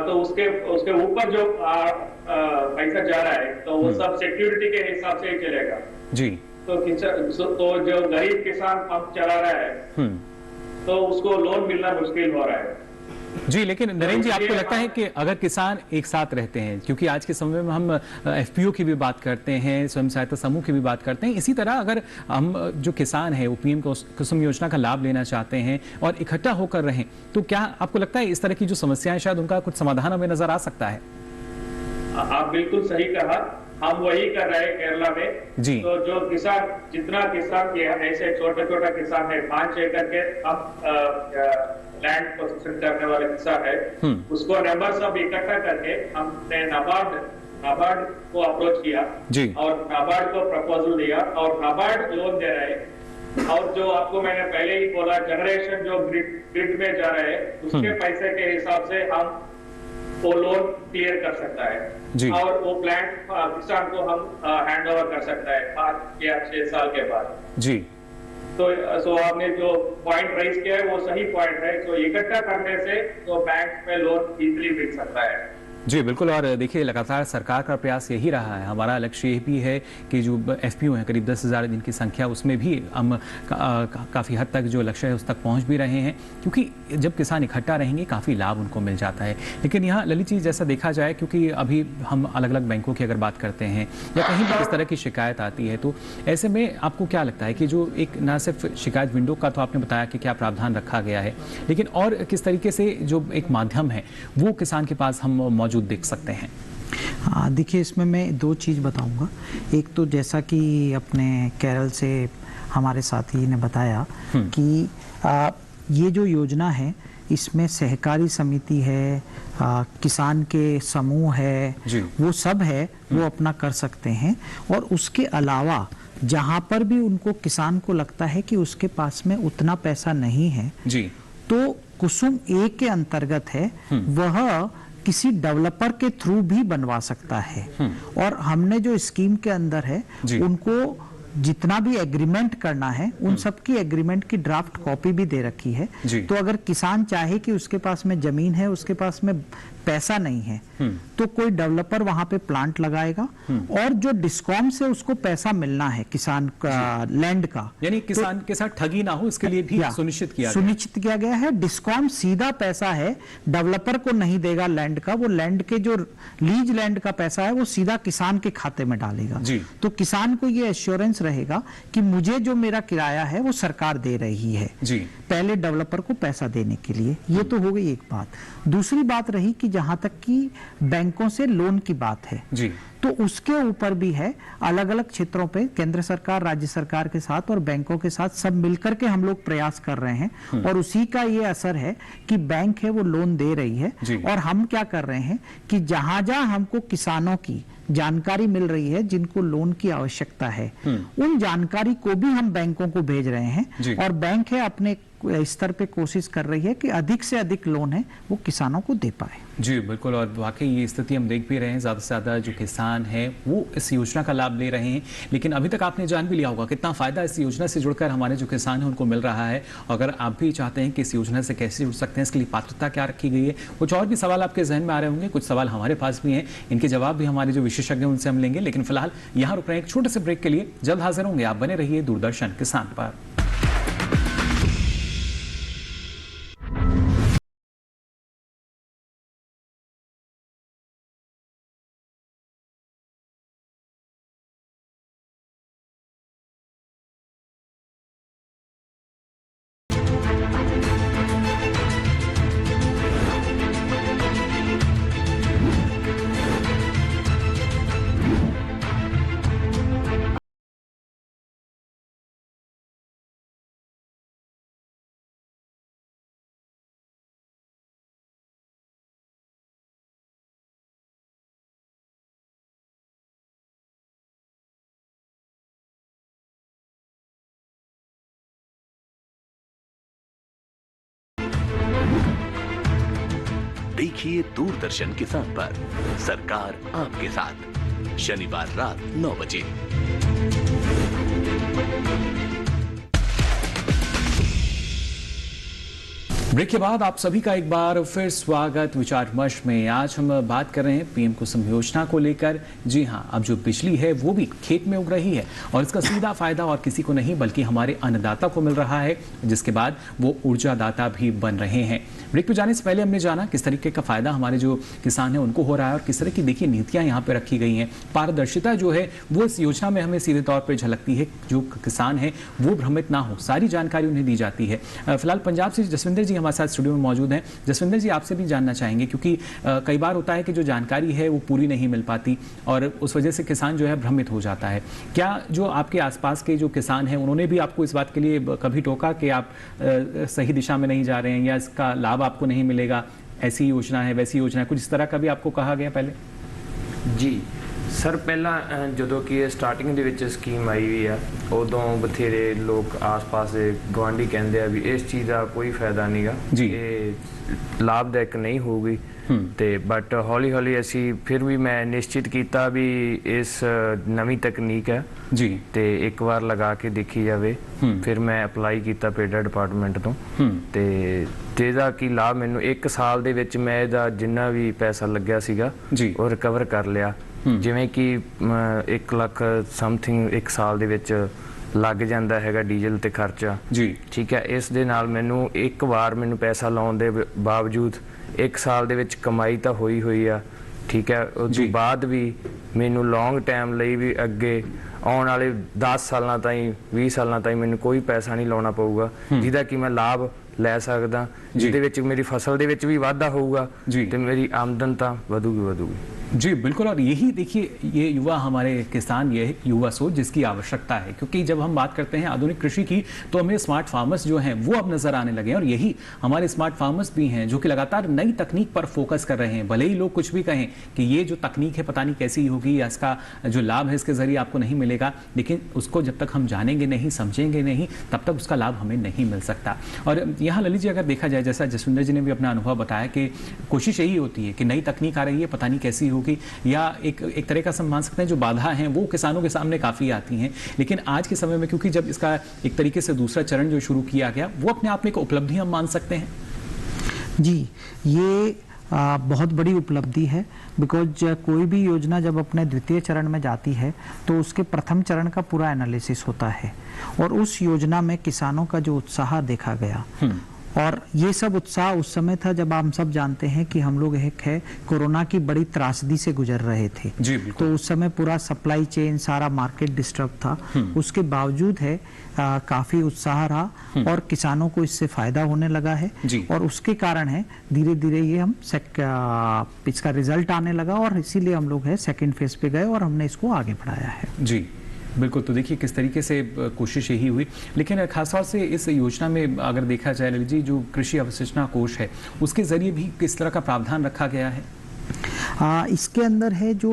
तो उसके ऊपर जो पैसा जा रहा है तो वो सब सिक्योरिटी के हिसाब से ही चलेगा जी। तो जो गरीब किसान पंप चला रहा है तो उसको लोन मिलना मुश्किल हो रहा है जी। लेकिन नरेंद्र जी, आपको लगता है कि अगर किसान एक साथ रहते हैं, क्योंकि आज के समय में हम FPO की भी बात करते हैं, स्वयं सहायता समूह की भी बात करते हैं, इसी तरह अगर हम जो किसान है वो PM कुसुम योजना का लाभ लेना चाहते हैं और इकट्ठा होकर रहें, तो क्या आपको लगता है इस तरह की जो समस्याएं शायद उनका कुछ समाधान हमें नजर आ सकता है? आप बिल्कुल सही कहा, हम वही कर रहे हैं केरला में जी। तो जो किसान, जितना किसान ऐसे छोटा छोटा किसान है, 5 एकड़ के अब लैंड पोजीशन करने वाले किसान है, उसको नंबर सब इकट्ठा करके हमने नाबार्ड को अप्रोच किया जी। और नाबार्ड को प्रपोजल दिया और नाबार्ड लोन दे रहे हैं। और जो आपको मैंने पहले ही बोला, जनरेशन जो ग्रिड में जा रहे हैं उसके पैसे के हिसाब से हम वो लोन क्लियर कर सकता है जी। और वो प्लांट किसान को हम हैंड ओवर कर सकता है 5 या 6 साल के बाद जी। तो आपने जो पॉइंट राइज किया है वो सही पॉइंट है। तो इकट्ठा करने से तो बैंक में लोन इजीली मिल सकता है जी बिल्कुल। और देखिए लगातार सरकार का प्रयास यही रहा है, हमारा लक्ष्य ये भी है कि जो एफपीओ हैं करीब 10,000 जिनकी संख्या, उसमें भी हम काफ़ी हद तक जो लक्ष्य है उस तक पहुंच भी रहे हैं, क्योंकि जब किसान इकट्ठा रहेंगे काफ़ी लाभ उनको मिल जाता है। लेकिन यहाँ ललित जी जैसा देखा जाए, क्योंकि अभी हम अलग अलग बैंकों की अगर बात करते हैं या कहीं भी इस तरह की शिकायत आती है, तो ऐसे में आपको क्या लगता है कि जो एक न सिर्फ शिकायत विंडो का तो आपने बताया कि क्या प्रावधान रखा गया है, लेकिन और किस तरीके से जो एक माध्यम है वो किसान के पास हम मौजूद देख सकते हैं? हाँ देखिए, इसमें मैं दो चीज़ बताऊंगा। एक तो जैसा कि अपने केरल से हमारे साथी ने बताया कि ये जो योजना है इसमें सहकारी समिति है, किसान के समूह है, वो सब है, वो अपना कर सकते हैं। और उसके अलावा जहाँ पर भी उनको किसान को लगता है कि उसके पास में उतना पैसा नहीं है जी, तो कुसुम ए के अंतर्गत है, वह किसी डेवलपर के थ्रू भी बनवा सकता है। और हमने जो स्कीम के अंदर है उनको जितना भी एग्रीमेंट करना है उन सब की एग्रीमेंट की ड्राफ्ट कॉपी भी दे रखी है। तो अगर किसान चाहे कि उसके पास में जमीन है, उसके पास में पैसा नहीं है, तो कोई डेवलपर वहां पे प्लांट लगाएगा और जो डिस्कॉम से उसको पैसा मिलना है किसान का लैंड का, यानी किसान के साथ ठगी ना हो इसके लिए भी सुनिश्चित किया गया है। डिस्कॉम सीधा पैसा है डेवलपर को नहीं देगा लैंड का, वो लैंड के जो लीज लैंड का पैसा है वो सीधा किसान के खाते में डालेगा। तो किसान को ये एश्योरेंस रहेगा कि मुझे जो मेरा किराया है वो सरकार दे रही है पहले डेवलपर को पैसा देने के लिए। ये तो हो गई एक बात। दूसरी बात रही कि जहां तक कि बैंकों से लोन की बात है तो उसके ऊपर भी है, अलग अलग क्षेत्रों पे केंद्र सरकार, राज्य सरकार के साथ और बैंकों के साथ सब मिलकर के हम लोग प्रयास कर रहे हैं। और उसी का ये असर है कि बैंक है वो लोन दे रही है। और हम क्या कर रहे हैं कि जहां जहां हमको किसानों की जानकारी मिल रही है जिनको लोन की आवश्यकता है, उन जानकारी को भी हम बैंकों को भेज रहे हैं। और बैंक है अपने स्तर पे कोशिश कर रही है कि अधिक से अधिक लोन है वो किसानों को दे पाए। जी बिल्कुल। और वाकई ये स्थिति हम देख भी रहे हैं, ज़्यादा से ज़्यादा जो किसान हैं वो इस योजना का लाभ ले रहे हैं। लेकिन अभी तक आपने जान भी लिया होगा कितना फ़ायदा इस योजना से जुड़कर हमारे जो किसान हैं उनको मिल रहा है। अगर आप भी चाहते हैं कि इस योजना से कैसे जुड़ सकते हैं, इसके लिए पात्रता क्या रखी गई है, कुछ और भी सवाल आपके जहन में आ रहे होंगे, कुछ सवाल हमारे पास भी हैं, इनके जवाब भी हमारे जो विशेषज्ञ हैं उनसे हम लेंगे। लेकिन फिलहाल यहाँ रुक रहे हैं एक छोटे से ब्रेक के लिए, जल्द हाजिर होंगे। आप बने रहिए दूरदर्शन किसान पर। देखिए दूरदर्शन किसान पर सरकार आपके साथ, शनिवार रात 9 बजे। ब्रेक के बाद आप सभी का एक बार फिर स्वागत विचार विमर्श में। आज हम बात कर रहे हैं पीएम कुसुम योजना को लेकर। जी हां, अब जो बिजली है वो भी खेत में उग रही है और इसका सीधा फायदा और किसी को नहीं बल्कि हमारे अन्नदाता को मिल रहा है, जिसके बाद वो ऊर्जा दाता भी बन रहे हैं। ब्रेक पे जाने से पहले हमने जाना किस तरीके का फायदा हमारे जो किसान है उनको हो रहा है और किस तरह की देखिए नीतियां यहाँ पे रखी गई हैं। पारदर्शिता जो है वो इस योजना में हमें सीधे तौर पर झलकती है, जो किसान है वो भ्रमित ना हो, सारी जानकारी उन्हें दी जाती है। फिलहाल पंजाब से जसविंदर जी हमारे साथ स्टूडियो में मौजूद हैं। जसविंदर जी, आपसे भी जानना चाहेंगे क्योंकि कई बार होता है कि जो जानकारी है वो पूरी नहीं मिल पाती और उस वजह से किसान जो है भ्रमित हो जाता है। क्या जो आपके आसपास के जो किसान हैं उन्होंने भी आपको इस बात के लिए कभी टोका कि आप सही दिशा में नहीं जा रहे हैं या इसका लाभ आपको नहीं मिलेगा, ऐसी योजना है वैसी योजना है, कुछ इस तरह का भी आपको कहा गया पहले? जी, ਸਰ ਪਹਿਲਾਂ ਜਦੋਂ ਕਿ ਇਹ ਸਟਾਰਟਿੰਗ ਦੇ ਵਿੱਚ ਸਕੀਮ ਆਈ ਵੀ ਆ ਉਦੋਂ ਬਥੇਰੇ ਲੋਕ ਆਸ-ਪਾਸ ਦੇ ਗਵਾਂਢੀ ਕਹਿੰਦੇ ਆ ਵੀ ਇਸ ਚੀਜ਼ ਦਾ ਕੋਈ ਫਾਇਦਾ ਨਹੀਂਗਾ, ਇਹ ਲਾਭਦਾਇਕ ਨਹੀਂ ਹੋਊਗੀ। ਤੇ ਬਟ ਹੌਲੀ ਹੌਲੀ ਅਸੀਂ ਫਿਰ ਵੀ ਮੈਂ ਨਿਸ਼ਚਿਤ ਕੀਤਾ ਵੀ ਇਸ ਨਵੀਂ ਤਕਨੀਕ ਹੈ ਜੀ ਤੇ ਇੱਕ ਵਾਰ ਲਗਾ ਕੇ ਦੇਖੀ ਜਾਵੇ। ਫਿਰ ਮੈਂ ਅਪਲਾਈ ਕੀਤਾ ਪੇਡਾ ਡਿਪਾਰਟਮੈਂਟ ਤੋਂ ਤੇ ਜਿਹਦਾ ਕਿ ਲਾਭ ਮੈਨੂੰ 1 ਸਾਲ ਦੇ ਵਿੱਚ ਮੈਂ ਇਹਦਾ ਜਿੰਨਾ ਵੀ ਪੈਸਾ ਲੱਗਿਆ ਸੀਗਾ ਉਹ ਰਿਕਵਰ ਕਰ ਲਿਆ। ਜਿਵੇਂ ਕਿ 1 ਲੱਖ ਸਮਥਿੰਗ 1 ਸਾਲ ਦੇ ਵਿੱਚ ਲੱਗ ਜਾਂਦਾ ਹੈਗਾ ਡੀਜ਼ਲ ਤੇ ਖਰਚਾ ਜੀ, ਠੀਕ ਹੈ। ਇਸ ਦੇ ਨਾਲ ਮੈਨੂੰ ਇੱਕ ਵਾਰ ਮੈਨੂੰ ਪੈਸਾ ਲਾਉਣ ਦੇ ਬਾਵਜੂਦ 1 ਸਾਲ ਦੇ ਵਿੱਚ ਕਮਾਈ ਤਾਂ ਹੋਈ ਆ, ਠੀਕ ਹੈ। ਉਸ ਤੋਂ ਬਾਅਦ ਵੀ ਮੈਨੂੰ ਲੌਂਗ ਟਾਈਮ ਲਈ ਵੀ ਅੱਗੇ ਆਉਣ ਵਾਲੇ 10 ਸਾਲਾਂ ਤਾਈਂ 20 ਸਾਲਾਂ ਤਾਈਂ ਮੈਨੂੰ ਕੋਈ ਪੈਸਾ ਨਹੀਂ ਲਾਉਣਾ ਪਊਗਾ, ਜਿਹਦਾ ਕਿ ਮੈਂ ਲਾਭ ਲੈ ਸਕਦਾ, ਜਿਹਦੇ ਵਿੱਚ ਮੇਰੀ ਫਸਲ ਦੇ ਵਿੱਚ ਵੀ ਵਾਧਾ होगा ਤੇ ਮੇਰੀ आमदन ਤਾਂ ਵਧੂਗੀ। जी बिल्कुल, और यही देखिए ये युवा हमारे किसान, ये युवा सोच जिसकी आवश्यकता है, क्योंकि जब हम बात करते हैं आधुनिक कृषि की तो हमें स्मार्ट फार्मर्स जो हैं वो अब नजर आने लगे हैं, और यही हमारे स्मार्ट फार्मर्स भी हैं जो कि लगातार नई तकनीक पर फोकस कर रहे हैं। भले ही लोग कुछ भी कहें कि ये जो तकनीक है पता नहीं कैसी होगी या इसका जो लाभ है इसके जरिए आपको नहीं मिलेगा, लेकिन उसको जब तक हम जानेंगे नहीं, समझेंगे नहीं, तब तक उसका लाभ हमें नहीं मिल सकता। और यहाँ ललित जी अगर देखा जाए, जैसा जसविंदर जी ने भी अपना अनुभव बताया कि कोशिश यही होती है कि नई तकनीक आ रही है, पता नहीं कैसी होगी, या एक तरह का मान सकते हैं जो बाधा हैं वो किसानों के सामने काफ़ी आती हैं। लेकिन आज के समय में क्योंकि जब इसका एक तरीके से दूसरा चरण जो शुरू किया गया वो अपने आप में एक उपलब्धि हम मान सकते हैं। जी, ये बहुत बड़ी उपलब्धि है, बिकॉज कोई भी योजना जब अपने द्वितीय चरण में जाती है तो उसके प्रथम चरण का पूरा एनालिसिस होता है, और उस योजना में किसानों का जो उत्साह देखा गया, और ये सब उत्साह उस समय था जब हम सब जानते हैं कि हम लोग एक है कोरोना की बड़ी त्रासदी से गुजर रहे थे जी, तो उस समय पूरा सप्लाई चेन सारा मार्केट डिस्टर्ब था। उसके बावजूद है काफी उत्साह रहा और किसानों को इससे फायदा होने लगा है, और उसके कारण है धीरे धीरे ये हम इसका रिजल्ट आने लगा, और इसीलिए हम लोग है सेकेंड फेज पे गए और हमने इसको आगे बढ़ाया है। जी बिल्कुल, तो देखिए किस तरीके से कोशिश यही हुई। लेकिन खासतौर से इस योजना में अगर देखा जाए ललित जी, जो कृषि अवसंरचना कोष है उसके जरिए भी किस तरह का प्रावधान रखा गया है? इसके अंदर है जो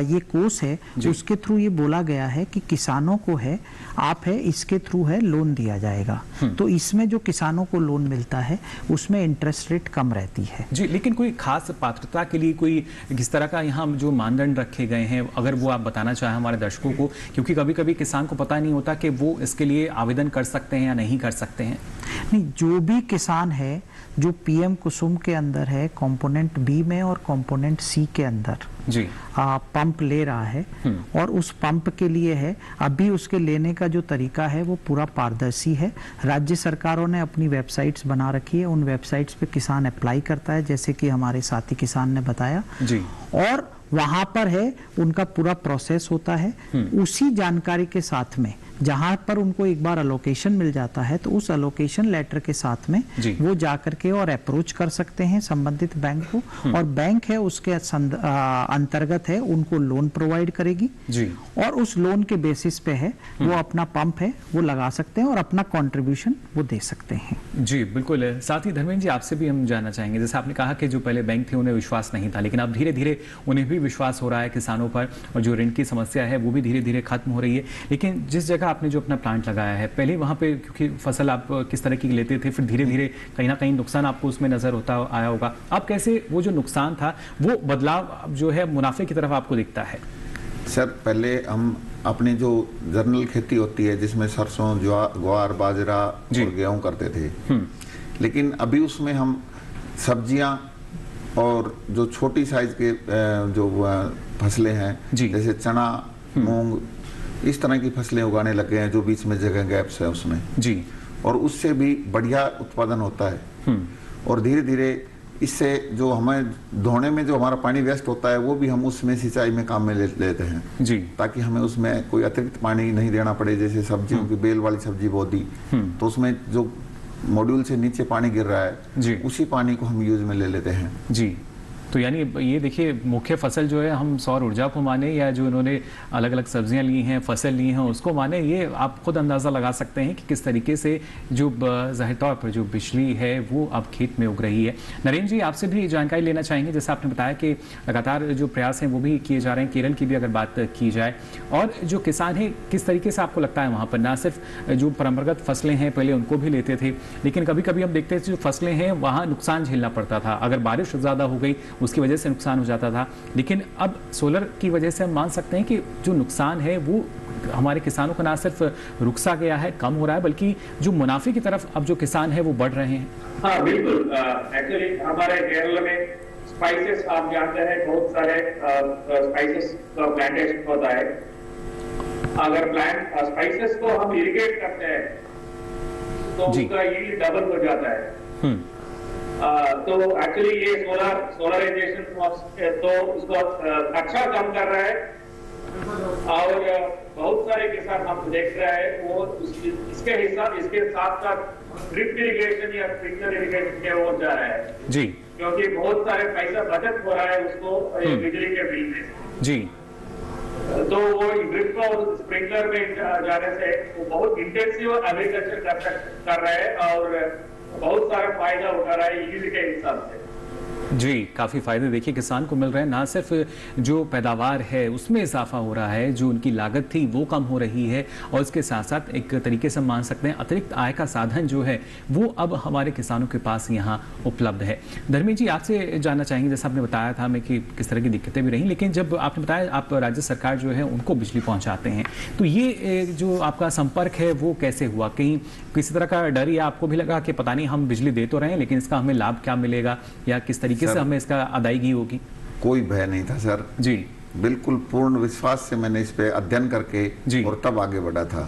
ये कोर्स है उसके थ्रू ये बोला गया है कि किसानों को है आप है इसके थ्रू है लोन दिया जाएगा, तो इसमें जो किसानों को लोन मिलता है उसमें इंटरेस्ट रेट कम रहती है जी। लेकिन कोई खास पात्रता के लिए कोई किस तरह का यहाँ जो मानदंड रखे गए हैं, अगर वो आप बताना चाहें हमारे दर्शकों को, क्योंकि कभी कभी किसान को पता नहीं होता कि वो इसके लिए आवेदन कर सकते हैं या नहीं कर सकते हैं। नहीं, जो भी किसान है जो पीएम कुसुम के अंदर है कंपोनेंट बी में और कंपोनेंट सी के अंदर जी पंप ले रहा है, और उस पंप के लिए है अभी उसके लेने का जो तरीका है वो पूरा पारदर्शी है। राज्य सरकारों ने अपनी वेबसाइट्स बना रखी है, उन वेबसाइट्स पे किसान अप्लाई करता है, जैसे कि हमारे साथी किसान ने बताया जी, और वहां पर है उनका पूरा प्रोसेस होता है। उसी जानकारी के साथ में जहां पर उनको एक बार अलोकेशन मिल जाता है तो उस अलोकेशन लेटर के साथ में वो जाकर के और अप्रोच कर सकते हैं संबंधित बैंक को, और बैंक है उसके अंतर्गत है उनको लोन प्रोवाइड करेगी जी, और उस लोन के बेसिस पे है वो अपना पंप है वो लगा सकते हैं और अपना कंट्रीब्यूशन वो दे सकते हैं। जी बिल्कुल। साथ ही धर्मेंद्र जी आपसे भी हम जानना चाहेंगे, जैसे आपने कहा कि जो पहले बैंक थे उन्हें विश्वास नहीं था, लेकिन अब धीरे धीरे उन्हें भी विश्वास हो रहा है किसानों पर, और जो ऋण की समस्या है वो भी धीरे धीरे खत्म हो रही है। लेकिन जिस जगह आपने जो अपना प्लांट लगाया है, पहले वहाँ पे क्योंकि फसल आप किस तरह की लेते थे, फिर धीरे धीरे कहीं ना कहीं नुकसान आपको उसमें नजर होता आया होगा। अब कैसे वो जो नुकसान था वो बदलाव जो है मुनाफे की तरफ आपको दिखता है? सर पहले हम अपनी जो जनरल खेती होती है जिसमें सरसों ग्वार बाजरा और गेहूं करते थे, लेकिन अभी उसमें हम सब्जियां और जो छोटी साइज के जो फसलें हैं जैसे चना मूंग इस तरह की फसलें उगाने लगे हैं, जो बीच में जगह गैप्स है उसमें जी, और उससे भी बढ़िया उत्पादन होता है। और धीरे धीरे इससे जो हमें धोने में जो हमारा पानी वेस्ट होता है वो भी हम उसमें सिंचाई में काम में लेते हैं जी, ताकि हमें उसमें कोई अतिरिक्त पानी नहीं देना पड़े। जैसे सब्जियों की बेल वाली सब्जी बो दी तो उसमें जो मॉड्यूल से नीचे पानी गिर रहा है जी, उसी पानी को हम यूज में ले लेते हैं जी। तो यानी ये देखिए, मुख्य फसल जो है हम सौर ऊर्जा को माने या जो इन्होंने अलग अलग सब्जियां ली हैं, फसल ली हैं, उसको माने, ये आप खुद अंदाज़ा लगा सकते हैं कि किस तरीके से जो ज़ाहिर तौर पर जो बिजली है वो अब खेत में उग रही है। नरेंद्र जी, आपसे भी जानकारी लेना चाहेंगे, जैसे आपने बताया कि लगातार जो प्रयास हैं वो भी किए जा रहे हैं, केरल की भी अगर बात की जाए, और जो किसान हैं किस तरीके से आपको लगता है वहाँ पर ना सिर्फ जो परंपरागत फसलें हैं पहले उनको भी लेते थे, लेकिन कभी कभी हम देखते हैं जो फसलें हैं वहाँ नुकसान झेलना पड़ता था, अगर बारिश ज़्यादा हो गई उसकी वजह से नुकसान हो जाता था, लेकिन अब सोलर की वजह से हम मान सकते हैं कि जो नुकसान है वो हमारे किसानों का ना सिर्फ रुक सा गया है, कम हो रहा है, बल्कि जो मुनाफे की तरफ अब जो किसान है वो बढ़ रहे हैं। हाँ बिल्कुल, एक्चुअली हमारे केरल में स्पाइसेस आप जानते हैं बहुत सारे स्पाइसेस का प्लांटेशन होता है। अगर प्लांट स्पाइसेस को हम इरिगेट करते हैं तो उसका यील्ड डबल हो जाता है। तो एक्चुअली ये सोलराइजेशन तो उसको अच्छा काम कर रहा है, और बहुत सारे किसान हम देख रहे हैं वो इसके साथ साथ ड्रिप इरिगेशन या स्प्रिंकलर इरिगेशन की ओर जा रहा है जी, क्योंकि बहुत सारे पैसा बचत हो रहा है उसको बिजली के बिल में जी। तो वो ड्रिप और स्प्रिंकलर में जाने से वो बहुत इंटेंसिव एग्रीकल्चर कर रहे हैं और बहुत सारा फायदा उठा रहा है यील्ड के हिसाब से। जी, काफ़ी फ़ायदे देखिए किसान को मिल रहे हैं, ना सिर्फ जो पैदावार है उसमें इजाफा हो रहा है, जो उनकी लागत थी वो कम हो रही है, और इसके साथ साथ एक तरीके से मान सकते हैं अतिरिक्त आय का साधन जो है वो अब हमारे किसानों के पास यहाँ उपलब्ध है। धर्मेंद्र जी, आपसे जानना चाहेंगे, जैसा आपने बताया था हमें कि किस तरह की दिक्कतें भी रहीं, लेकिन जब आपने बताया आप राज्य सरकार जो है उनको बिजली पहुँचाते हैं, तो ये जो आपका संपर्क है वो कैसे हुआ? कहीं किसी तरह का डर या आपको भी लगा कि पता नहीं हम बिजली दे तो रहे हैं लेकिन इसका हमें लाभ क्या मिलेगा, या किस तरीके से हमें इसका अदायगी होगी? कोई भय नहीं था सर जी, बिल्कुल पूर्ण विश्वास से मैंने इस पे अध्ययन करके और तब आगे बढ़ा था।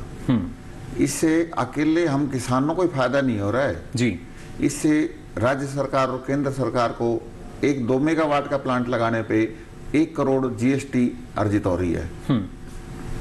इससे अकेले हम किसानों को फायदा नहीं हो रहा है जी, इससे राज्य सरकार और केंद्र सरकार को एक 2 मेगावाट का प्लांट लगाने पे 1 करोड़ जीएसटी अर्जित हो रही है।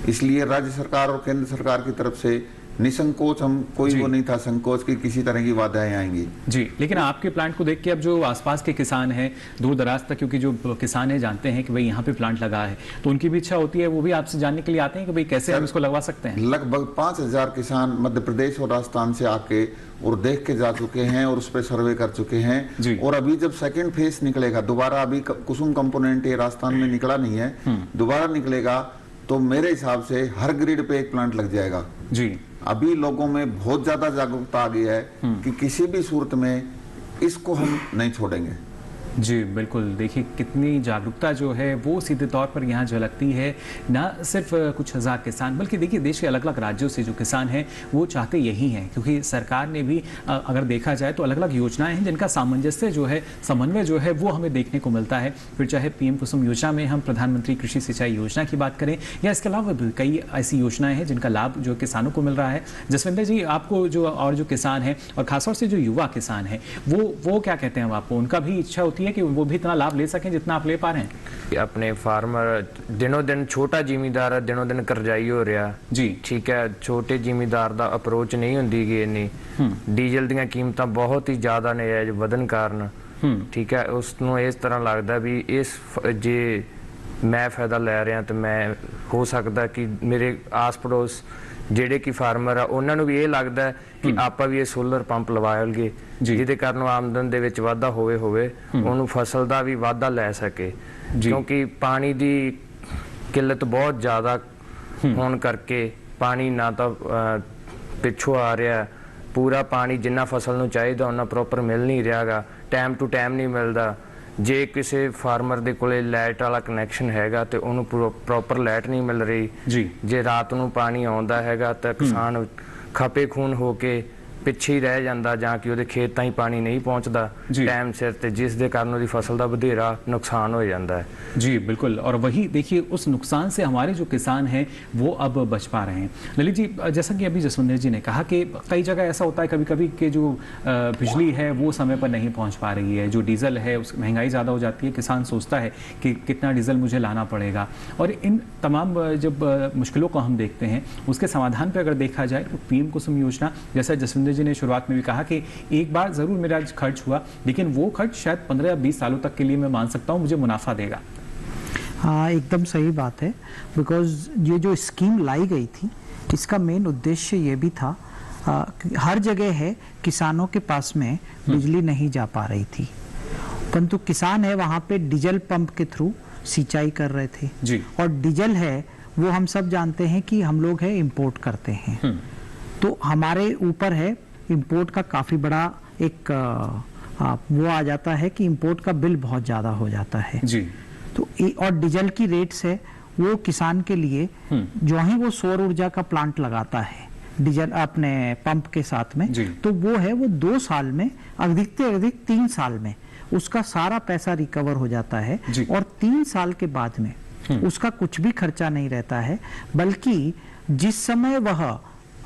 इसलिए राज्य सरकार और केंद्र सरकार की तरफ से निसंकोच, हम कोई वो नहीं था संकोच की किसी तरह की बाधाएं आएंगी जी। लेकिन आपके प्लांट को देख के अब जो आसपास के किसान हैं दूर दराज तक, क्योंकि जो किसान हैं जानते हैं कि भाई यहाँ पे प्लांट लगा है, तो उनकी भी इच्छा होती है, वो भी आपसे जानने के लिए आते हैं कि भाई कैसे हम इसको लगवा सकते हैं। लगभग 5000 किसान मध्य प्रदेश और राजस्थान से आके और देख के जा चुके हैं और उस पर सर्वे कर चुके हैं, और अभी जब सेकेंड फेज निकलेगा दोबारा, अभी कुसुम कंपोनेंट ये राजस्थान में निकला नहीं है, दोबारा निकलेगा तो मेरे हिसाब से हर ग्रिड पे एक प्लांट लग जाएगा जी। अभी लोगों में बहुत ज्यादा जागरूकता आ गई है कि किसी भी सूरत में इसको हम नहीं छोड़ेंगे। जी बिल्कुल, देखिए कितनी जागरूकता जो है वो सीधे तौर पर यहाँ झलकती है, ना सिर्फ कुछ हज़ार किसान बल्कि देखिए देश के अलग अलग राज्यों से जो किसान हैं वो चाहते यही हैं, क्योंकि सरकार ने भी अगर देखा जाए तो अलग अलग योजनाएं हैं जिनका सामंजस्य जो है, समन्वय जो है वो हमें देखने को मिलता है। फिर चाहे पीएम कुसुम योजना में हम प्रधानमंत्री कृषि सिंचाई योजना की बात करें, या इसके अलावा भी कई ऐसी योजनाएं हैं जिनका लाभ जो किसानों को मिल रहा है। जसविंदर जी, आपको जो और जो किसान हैं और खासतौर से जो युवा किसान हैं वो क्या कहते हैं? आपको उनका भी इच्छा होती है कि वो भी इतना लाभ ले सकें जितना आप ले पा रहे हैं? अपने फार्मर दिनों दिन, छोटा ਜ਼ਿਮੀਂਦਾਰ है दिनों दिन करजाई हो रहा जी, ठीक है, छोटे ਜ਼ਿਮੀਂਦਾਰ ਦਾ ਅਪਰੋਚ ਨਹੀਂ ਹੁੰਦੀ ਗੀ ਇੰਨੀ, ਡੀਜ਼ਲ ਦੀਆਂ ਕੀਮਤਾਂ ਬਹੁਤ ਹੀ ਜ਼ਿਆਦਾ ਨਜਾਇਜ਼ ਵਧਣ ਕਾਰਨ ਠੀਕ ਹੈ ਉਸ ਨੂੰ ਇਸ ਤਰ੍ਹਾਂ ਲੱਗਦਾ ਵੀ ਇਸ ਜੇ ਮੈਂ ਫਾਇਦਾ ਲੈ ਰਿਹਾ ਤੇ ਮੈਂ ਹੋ ਸਕਦਾ ਕਿ ਮੇਰੇ ਆਸ ਪੜੋਸ ਜਿਹੜੇ ਕਿ ਫਾਰਮਰ ਆ ਉਹਨਾਂ ਨੂੰ ਵੀ ਇਹ ਲੱਗਦਾ ਕਿ ਆਪਾਂ ਵੀ ਇਹ ਸੋਲਰ ਪੰਪ ਲਵਾ ਲਈਏ ਜਿਹਦੇ ਕਾਰਨ ਆਮਦਨ ਦੇ ਵਿੱਚ ਵਾਧਾ ਹੋਵੇ ਉਹਨੂੰ ਫਸਲ ਦਾ ਵੀ ਵਾਧਾ ਲੈ ਸਕੇ, ਕਿਉਂਕਿ ਪਾਣੀ ਦੀ ਕਿੱਲਤ ਬਹੁਤ ਜ਼ਿਆਦਾ ਹੋਣ ਕਰਕੇ ਪਾਣੀ ਨਾ ਤਾਂ ਪਿੱਛੋਂ ਆ ਰਿਹਾ, ਪੂਰਾ ਪਾਣੀ ਜਿੰਨਾ ਫਸਲ ਨੂੰ ਚਾਹੀਦਾ ਉਹਨਾਂ ਪ੍ਰੋਪਰ ਮਿਲ ਨਹੀਂ ਰਿਹਾਗਾ, ਟਾਈਮ ਟੂ ਟਾਈਮ ਨਹੀਂ ਮਿਲਦਾ। ਜੇ ਕਿਸੇ ਫਾਰਮਰ ਦੇ ਕੋਲੇ ਲਾਈਟ ਵਾਲਾ ਕਨੈਕਸ਼ਨ ਹੈਗਾ ਤੇ ਉਹਨੂੰ ਪ੍ਰੋਪਰ ਲਾਈਟ ਨਹੀਂ ਮਿਲ ਰਹੀ ਜੀ, ਜੇ ਰਾਤ ਨੂੰ ਪਾਣੀ ਆਉਂਦਾ ਹੈਗਾ ਤਾਂ ਕਿਸਾਨ ਖਪੇ ਖੂਨ ਹੋ ਕੇ ਪਿੱਛੇ ਹੀ रह ਜਾਂਦਾ ਜਾਂ ਕਿ ਉਹਦੇ ਖੇਤ ਤਾਈਂ ਪਾਣੀ नहीं पहुंचता टाइम सिर ਤੇ जिस दे कारण ਉਹਦੀ फसल ਦਾ ਵਧੇਰਾ नुकसान हो जाता है। जी बिल्कुल, और वही देखिए उस नुकसान से हमारे जो किसान हैं वो अब बच पा रहे हैं। ललित जी, जैसा कि अभी जसविंदर जी ने कहा कि कई जगह ऐसा होता है कभी कभी कि जो बिजली है वो समय पर नहीं पहुंच पा रही है, जो डीजल है उस महंगाई ज़्यादा हो जाती है, किसान सोचता है कि कितना डीजल मुझे लाना पड़ेगा, और इन तमाम जब मुश्किलों को हम देखते हैं उसके समाधान पर अगर देखा जाए तो पीएम कुसुम योजना, जैसा जसविंदर जी ने शुरुआत में भी कहा कि एक बार जरूर मेरा खर्च हुआ, लेकिन वो खर्च शायद 15 या 20 सालों तक के लिए मैं मान सकता हूँ मुझे मुनाफा देगा। हाँ, एकदम सही बात है। बिकॉज ये जो स्कीम लाई गई थी, इसका मेन उद्देश्य ये भी था, हर जगह है किसानों के पास में बिजली नहीं जा पा रही थी, परंतु किसान है वहाँ पे डीजल पंप के थ्रू सिंचाई कर रहे थे जी। और डीजल है वो हम सब जानते हैं कि हम लोग है इंपोर्ट करते हैं, तो हमारे ऊपर है इंपोर्ट का काफी बड़ा एक वो आ जाता है कि इंपोर्ट का बिल बहुत ज्यादा हो जाता है जी। तो और डीजल की रेट्स है वो किसान के लिए, जो ही वो सौर ऊर्जा का प्लांट लगाता है डीजल अपने पंप के साथ में, तो वो है वो 2 साल में अधिक से अधिक 3 साल में उसका सारा पैसा रिकवर हो जाता है और 3 साल के बाद में उसका कुछ भी खर्चा नहीं रहता है, बल्कि जिस समय वह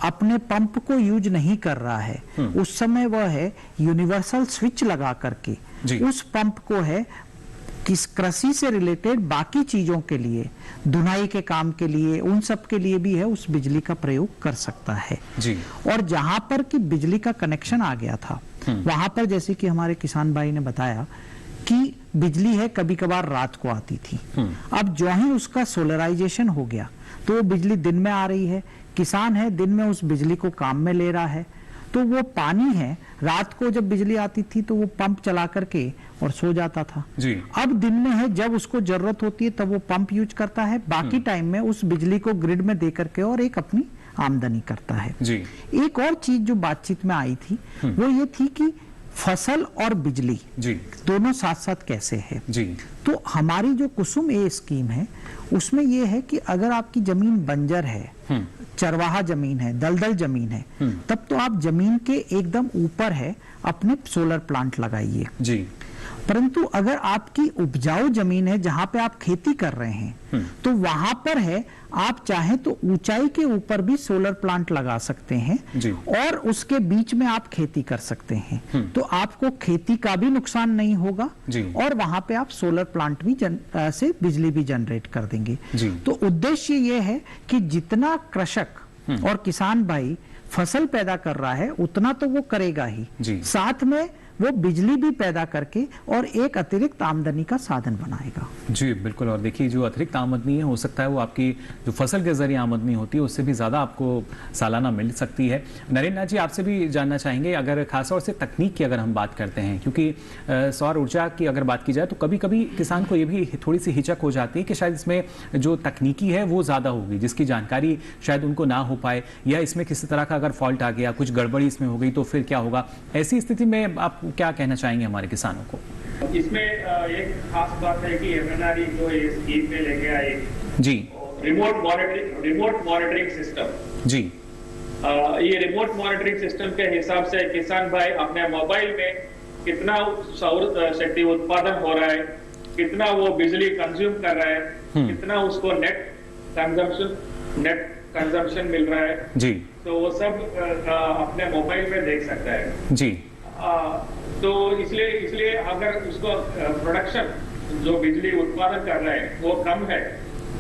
अपने पंप को यूज नहीं कर रहा है उस समय वह है यूनिवर्सल स्विच लगा करके उस पंप को है किस कृषि से रिलेटेड बाकी चीजों के लिए, धुनाई के काम के लिए, उन सब के लिए भी है उस बिजली का प्रयोग कर सकता है जी। और जहां पर कि बिजली का कनेक्शन आ गया था वहां पर जैसे कि हमारे किसान भाई ने बताया कि बिजली है कभी कभार रात को आती थी, अब जो ही उसका सोलराइजेशन हो गया तो वो बिजली दिन में आ रही है, किसान है दिन में उस बिजली को काम में ले रहा है, तो वो पानी है रात को जब बिजली आती थी तो वो पंप चला करके और सो जाता था जी। अब दिन में है जब उसको जरूरत होती है तब वो पंप यूज करता है, बाकी टाइम में उस बिजली को ग्रिड में दे करके और एक अपनी आमदनी करता है जी। एक और चीज जो बातचीत में आई थी वो ये थी कि फसल और बिजली जी दोनों साथ साथ कैसे है जी। तो हमारी जो कुसुम ए स्कीम है उसमें यह है कि अगर आपकी जमीन बंजर है, चरवाहा जमीन है, दलदल जमीन है, तब तो आप जमीन के एकदम ऊपर है अपने सोलर प्लांट लगाइए जी। परंतु अगर आपकी उपजाऊ जमीन है जहां पे आप खेती कर रहे हैं तो वहां पर है आप चाहें तो ऊंचाई के ऊपर भी सोलर प्लांट लगा सकते हैं जी। और उसके बीच में आप खेती कर सकते हैं, तो आपको खेती का भी नुकसान नहीं होगा जी। और वहां पे आप सोलर प्लांट भी से बिजली भी जनरेट कर देंगे जी। तो उद्देश्य ये है कि जितना कृषक और किसान भाई फसल पैदा कर रहा है उतना तो वो करेगा ही जी। साथ में वो बिजली भी पैदा करके और एक अतिरिक्त आमदनी का साधन बनाएगा जी बिल्कुल। और देखिए जो अतिरिक्त आमदनी है हो सकता है वो आपकी जो फसल के जरिए आमदनी होती है उससे भी ज़्यादा आपको सालाना मिल सकती है। नरेंद्र नाथ जी आपसे भी जानना चाहेंगे, अगर खासतौर से तकनीक की अगर हम बात करते हैं, क्योंकि सौर ऊर्जा की अगर बात की जाए तो कभी कभी किसान को ये भी थोड़ी सी हिचक हो जाती है कि शायद इसमें जो तकनीकी है वो ज़्यादा होगी जिसकी जानकारी शायद उनको ना हो पाए, या इसमें किसी तरह का अगर फॉल्ट आ गया, कुछ गड़बड़ी इसमें हो गई तो फिर क्या होगा। ऐसी स्थिति में आप क्या कहना चाहेंगे हमारे किसानों को? इसमें एक खास बात है कि एमएनआरई जो ये स्कीम में लेके आई जी, रिमोट मॉनिटरिंग सिस्टम जी। ये रिमोट मॉनिटरिंग सिस्टम के हिसाब से किसान भाई अपने मोबाइल में कितना सौर शक्ति उत्पादन हो रहा है, कितना वो बिजली कंज्यूम कर रहा है, कितना उसको नेट कंजम्पशन मिल रहा है जी, तो वो सब अपने मोबाइल में देख सकता है जी। तो इसलिए अगर उसको प्रोडक्शन जो बिजली उत्पादन कर रहा है वो कम है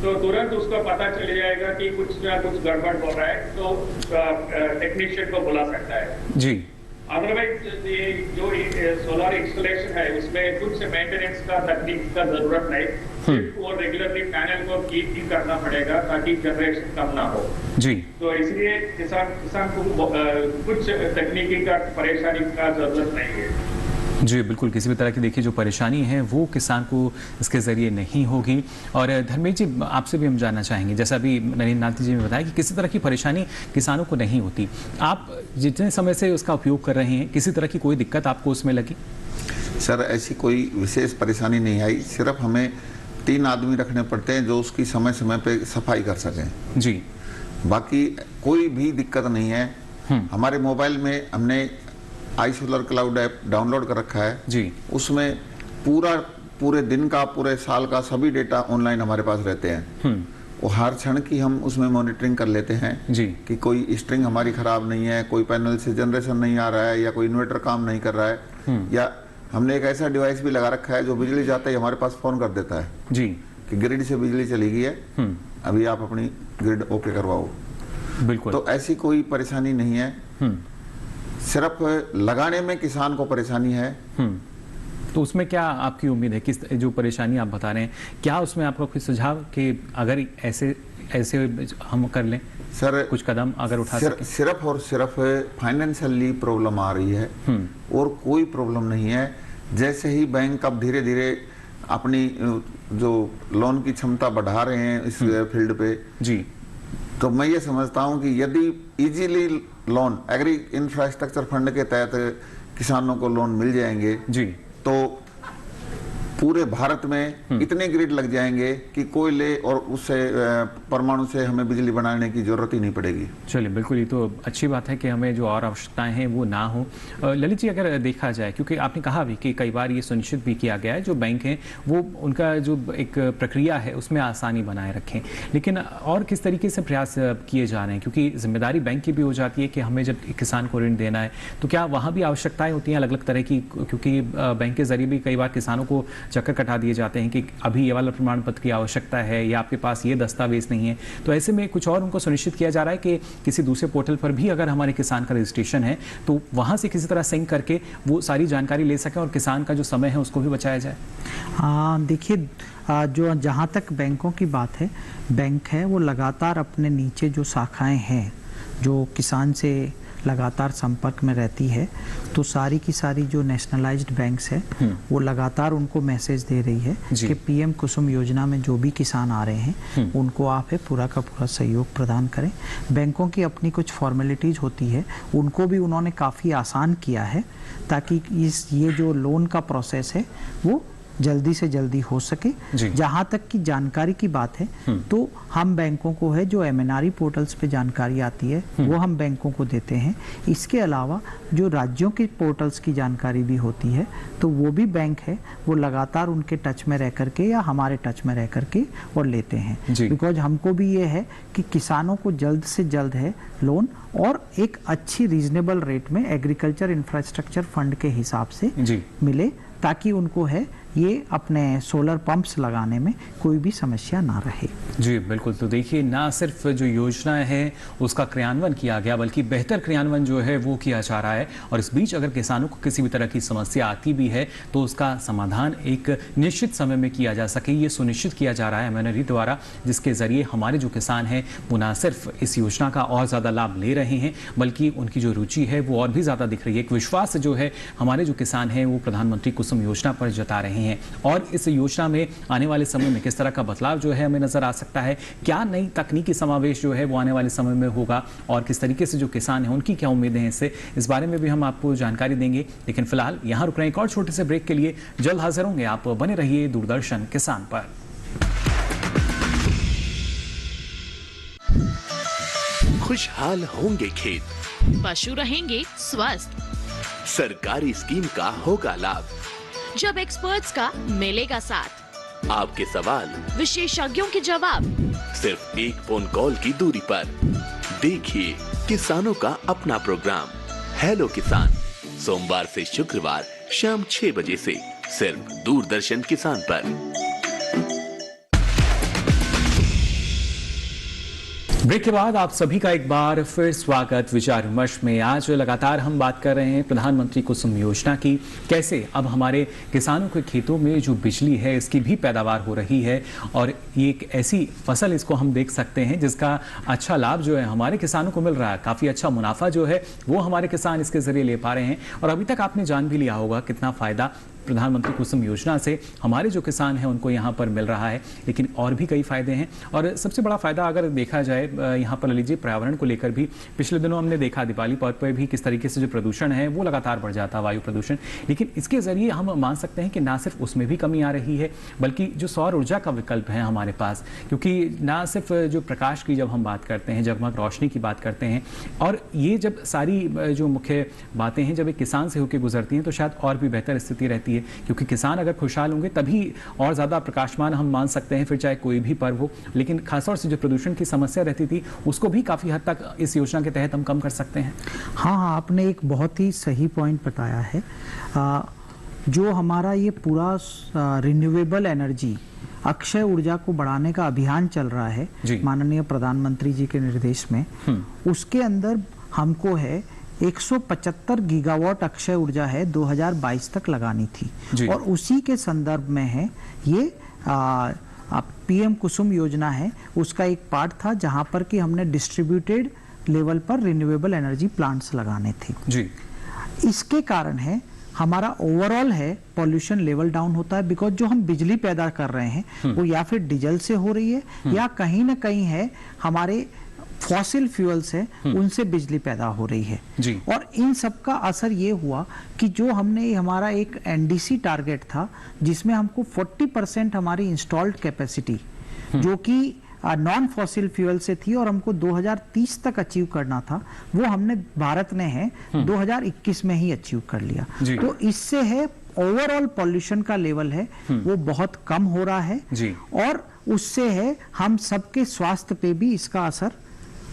तो तुरंत उसको पता चल जाएगा कि कुछ ना कुछ गड़बड़ हो रहा है, तो टेक्नीशियन को बुला सकता है जी। अदरवाइज ये जो सोलर इंस्टॉलेशन है उसमें कुछ मेंटेनेंस का तकनीक का जरूरत नहीं, सिर्फ वो रेगुलरली पैनल को कीप ही करना पड़ेगा ताकि जनरेशन कम ना हो जी। तो इसलिए किसान को कुछ तकनीकी का परेशानी का जरूरत नहीं है जी बिल्कुल। किसी भी तरह की देखिए जो परेशानी है वो किसान को इसके ज़रिए नहीं होगी। और धर्मेश जी आपसे भी हम जानना चाहेंगे, जैसा अभी नरेंद्र नाथ जी ने बताया कि किसी तरह की परेशानी किसानों को नहीं होती, आप जितने समय से उसका उपयोग कर रहे हैं किसी तरह की कोई दिक्कत आपको उसमें लगी? सर ऐसी कोई विशेष परेशानी नहीं आई, सिर्फ हमें 3 आदमी रखने पड़ते हैं जो उसकी समय समय पे सफाई कर सकें जी। बाकी कोई भी दिक्कत नहीं है। हमारे मोबाइल में हमने आई सोलर क्लाउड ऐप डाउनलोड कर रखा है जी। उसमें पूरे दिन का पूरे साल का सभी डेटा ऑनलाइन हमारे पास रहते हैं और हर क्षण की हम उसमें मॉनिटरिंग कर लेते हैं जी कि कोई स्ट्रिंग हमारी खराब नहीं है, कोई पैनल से जनरेशन नहीं आ रहा है, या कोई इन्वर्टर काम नहीं कर रहा है, या हमने एक ऐसा डिवाइस भी लगा रखा है जो बिजली जाता है हमारे पास फोन कर देता है जी कि ग्रिड से बिजली चली गई है, अभी आप अपनी ग्रिड ओके करवाओ। बिल्कुल। तो ऐसी कोई परेशानी नहीं है। सिर्फ लगाने में किसान को परेशानी है। तो उसमें क्या आपकी उम्मीद है, किस जो परेशानी आप बता रहे हैं, क्या उसमें आपका कोई सुझाव कि अगर ऐसे हम कर लें सर, कुछ कदम अगर उठा सकें? सिर्फ और सिर्फ फाइनेंशियली प्रॉब्लम आ रही है और कोई प्रॉब्लम नहीं है। जैसे ही बैंक अब धीरे धीरे अपनी जो लोन की क्षमता बढ़ा रहे हैं इस फील्ड पे जी, तो मैं ये समझता हूं कि यदि easily loan agri infrastructure fund के तहत किसानों को लोन मिल जाएंगे जी, तो पूरे भारत में इतने ग्रिड लग जाएंगे कि कोयले और उससे परमाणु से हमें बिजली बनाने की जरूरत ही नहीं पड़ेगी। चलिए, बिल्कुल, ये तो अच्छी बात है कि हमें जो और आवश्यकताएं हैं वो ना हो। ललित जी, अगर देखा जाए, क्योंकि आपने कहा भी कि कई बार ये सुनिश्चित भी किया गया है जो बैंक हैं वो उनका जो एक प्रक्रिया है उसमें आसानी बनाए रखें, लेकिन और किस तरीके से प्रयास किए जा रहे हैं? क्योंकि जिम्मेदारी बैंक की भी हो जाती है कि हमें जब किसान को ऋण देना है तो क्या वहाँ भी आवश्यकताएं होती हैं अलग अलग तरह की? क्योंकि बैंक के जरिए भी कई बार किसानों को चक्कर कटा दिए जाते हैं कि अभी ये वाला प्रमाण पत्र की आवश्यकता है या आपके पास ये दस्तावेज नहीं है, तो ऐसे में कुछ और उनको सुनिश्चित किया जा रहा है कि किसी दूसरे पोर्टल पर भी अगर हमारे किसान का रजिस्ट्रेशन है तो वहां से किसी तरह सिंक करके वो सारी जानकारी ले सकें और किसान का जो समय है उसको भी बचाया जाए। देखिए, जो जहाँ तक बैंकों की बात है, बैंक है वो लगातार अपने नीचे जो शाखाएं हैं जो किसान से लगातार संपर्क में रहती है, तो सारी की सारी जो नेशनलाइज्ड बैंक्स है वो लगातार उनको मैसेज दे रही है कि पीएम कुसुम योजना में जो भी किसान आ रहे हैं उनको आप पूरा का पूरा सहयोग प्रदान करें। बैंकों की अपनी कुछ फॉर्मेलिटीज होती है उनको भी उन्होंने काफ़ी आसान किया है ताकि ये जो लोन का प्रोसेस है वो जल्दी से जल्दी हो सके। जहां तक की जानकारी की बात है तो हम बैंकों को है जो एमएनआरई पोर्टल्स पे जानकारी आती है वो हम बैंकों को देते हैं। इसके अलावा जो राज्यों के पोर्टल्स की जानकारी भी होती है तो वो भी बैंक है वो लगातार उनके टच में रह करके या हमारे टच में रह करके और लेते हैं, बिकॉज हमको भी ये है कि किसानों को जल्द से जल्द है लोन और एक अच्छी रीजनेबल रेट में एग्रीकल्चर इंफ्रास्ट्रक्चर फंड के हिसाब से मिले ताकि उनको है ये अपने सोलर पंप्स लगाने में कोई भी समस्या ना रहे। जी बिल्कुल, तो देखिए ना सिर्फ जो योजना है उसका क्रियान्वयन किया गया बल्कि बेहतर क्रियान्वयन जो है वो किया जा रहा है और इस बीच अगर किसानों को किसी भी तरह की समस्या आती भी है तो उसका समाधान एक निश्चित समय में किया जा सके ये सुनिश्चित किया जा रहा है एमएनआरई द्वारा, जिसके जरिए हमारे जो किसान हैं वो ना सिर्फ इस योजना का और ज़्यादा लाभ ले रहे हैं बल्कि उनकी जो रुचि है वो और भी ज़्यादा दिख रही है। एक विश्वास जो है हमारे जो किसान हैं वो प्रधानमंत्री कुसुम योजना पर जता रहे हैं और इस योजना में आने वाले समय में किस तरह का बदलाव जो है हमें नजर आ सकता है, क्या नई तकनीकी समावेश जो है वो आने वाले समय में होगा और किस तरीके से जो किसान हैं उनकी क्या उम्मीदें हैं इससे, इस बारे में भी हम आपको जानकारी देंगे। लेकिन फिलहाल यहाँ रुक रहे हैं एक और छोटे से ब्रेक के लिए, जल्द हाजिर होंगे, आप बने रहिए दूरदर्शन किसान पर। खुशहाल होंगे खेत, पशु रहेंगे स्वस्थ, सरकारी स्कीम का होगा लाभ, जब एक्सपर्ट्स का मिलेगा साथ, आपके सवाल विशेषज्ञों के जवाब सिर्फ एक फोन कॉल की दूरी पर। देखिए किसानों का अपना प्रोग्राम हेलो किसान, सोमवार से शुक्रवार शाम 6 बजे से सिर्फ दूरदर्शन किसान पर। ब्रेक के बाद आप सभी का एक बार फिर स्वागत विचार विमर्श में। आज लगातार हम बात कर रहे हैं प्रधानमंत्री कुसुम योजना की, कैसे अब हमारे किसानों के खेतों में जो बिजली है इसकी भी पैदावार हो रही है और ये एक ऐसी फसल इसको हम देख सकते हैं जिसका अच्छा लाभ जो है हमारे किसानों को मिल रहा है, काफ़ी अच्छा मुनाफा जो है वो हमारे किसान इसके जरिए ले पा रहे हैं। और अभी तक आपने जान भी लिया होगा कितना फायदा प्रधानमंत्री कुसुम योजना से हमारे जो किसान हैं उनको यहाँ पर मिल रहा है, लेकिन और भी कई फायदे हैं। और सबसे बड़ा फायदा अगर देखा जाए यहाँ पर लीजिए पर्यावरण को लेकर भी पिछले दिनों हमने देखा दीपावली पर्व पर भी किस तरीके से जो प्रदूषण है वो लगातार बढ़ जाता है, वायु प्रदूषण, लेकिन इसके जरिए हम मान सकते हैं कि ना सिर्फ उसमें भी कमी आ रही है बल्कि जो सौर ऊर्जा का विकल्प है हमारे पास, क्योंकि ना सिर्फ जो प्रकाश की जब हम बात करते हैं, जगमग रोशनी की बात करते हैं, और ये जब सारी जो मुख्य बातें हैं जब एक किसान से होकर गुजरती हैं तो शायद और भी बेहतर स्थिति रहती है, क्योंकि किसान अगर खुशहाल होंगे तभी और ज़्यादा प्रकाशमान हम मान सकते हैं फिर चाहे कोई भी पर्व हो। लेकिन खासतौर से जो प्रदूषण की समस्या रहती थी उसको भी काफ़ी हद तक इस योजना के तहत हम कम कर सकते हैं। हाँ, आपने एक बहुत ही सही पॉइंट बताया है। जो हमारा ये पूरा रिन्यूएबल एनर्जी अक्षय ऊर्जा को बढ़ाने का अभियान चल रहा है माननीय प्रधानमंत्री जी के निर्देश में, उसके अंदर हमको है 175 गीगावाट अक्षय ऊर्जा है 2022 तक लगानी थी, और उसी के संदर्भ में है ये पीएम कुसुम योजना है, उसका एक पार्ट था जहां पर कि हमने डिस्ट्रीब्यूटेड लेवल पर रिन्यूएबल एनर्जी प्लांट्स लगाने थे जी। इसके कारण है हमारा ओवरऑल है पॉल्यूशन लेवल डाउन होता है, बिकॉज जो हम बिजली पैदा कर रहे हैं वो या फिर डीजल से हो रही है या कहीं ना कहीं है हमारे फॉसिल फ्यूल्स है उनसे बिजली पैदा हो रही है जी। और इन सब का असर ये हुआ कि जो हमने हमारा एक एनडीसी टारगेट था जिसमें हमको 40% हमारी इंस्टॉल्ड कैपेसिटी जो कि नॉन फॉसिल फ्यूल से थी और हमको 2030 तक अचीव करना था, वो हमने भारत ने है 2021 में ही अचीव कर लिया। तो इससे है ओवरऑल पॉल्यूशन का लेवल है वो बहुत कम हो रहा है जी। और उससे है हम सबके स्वास्थ्य पे भी इसका असर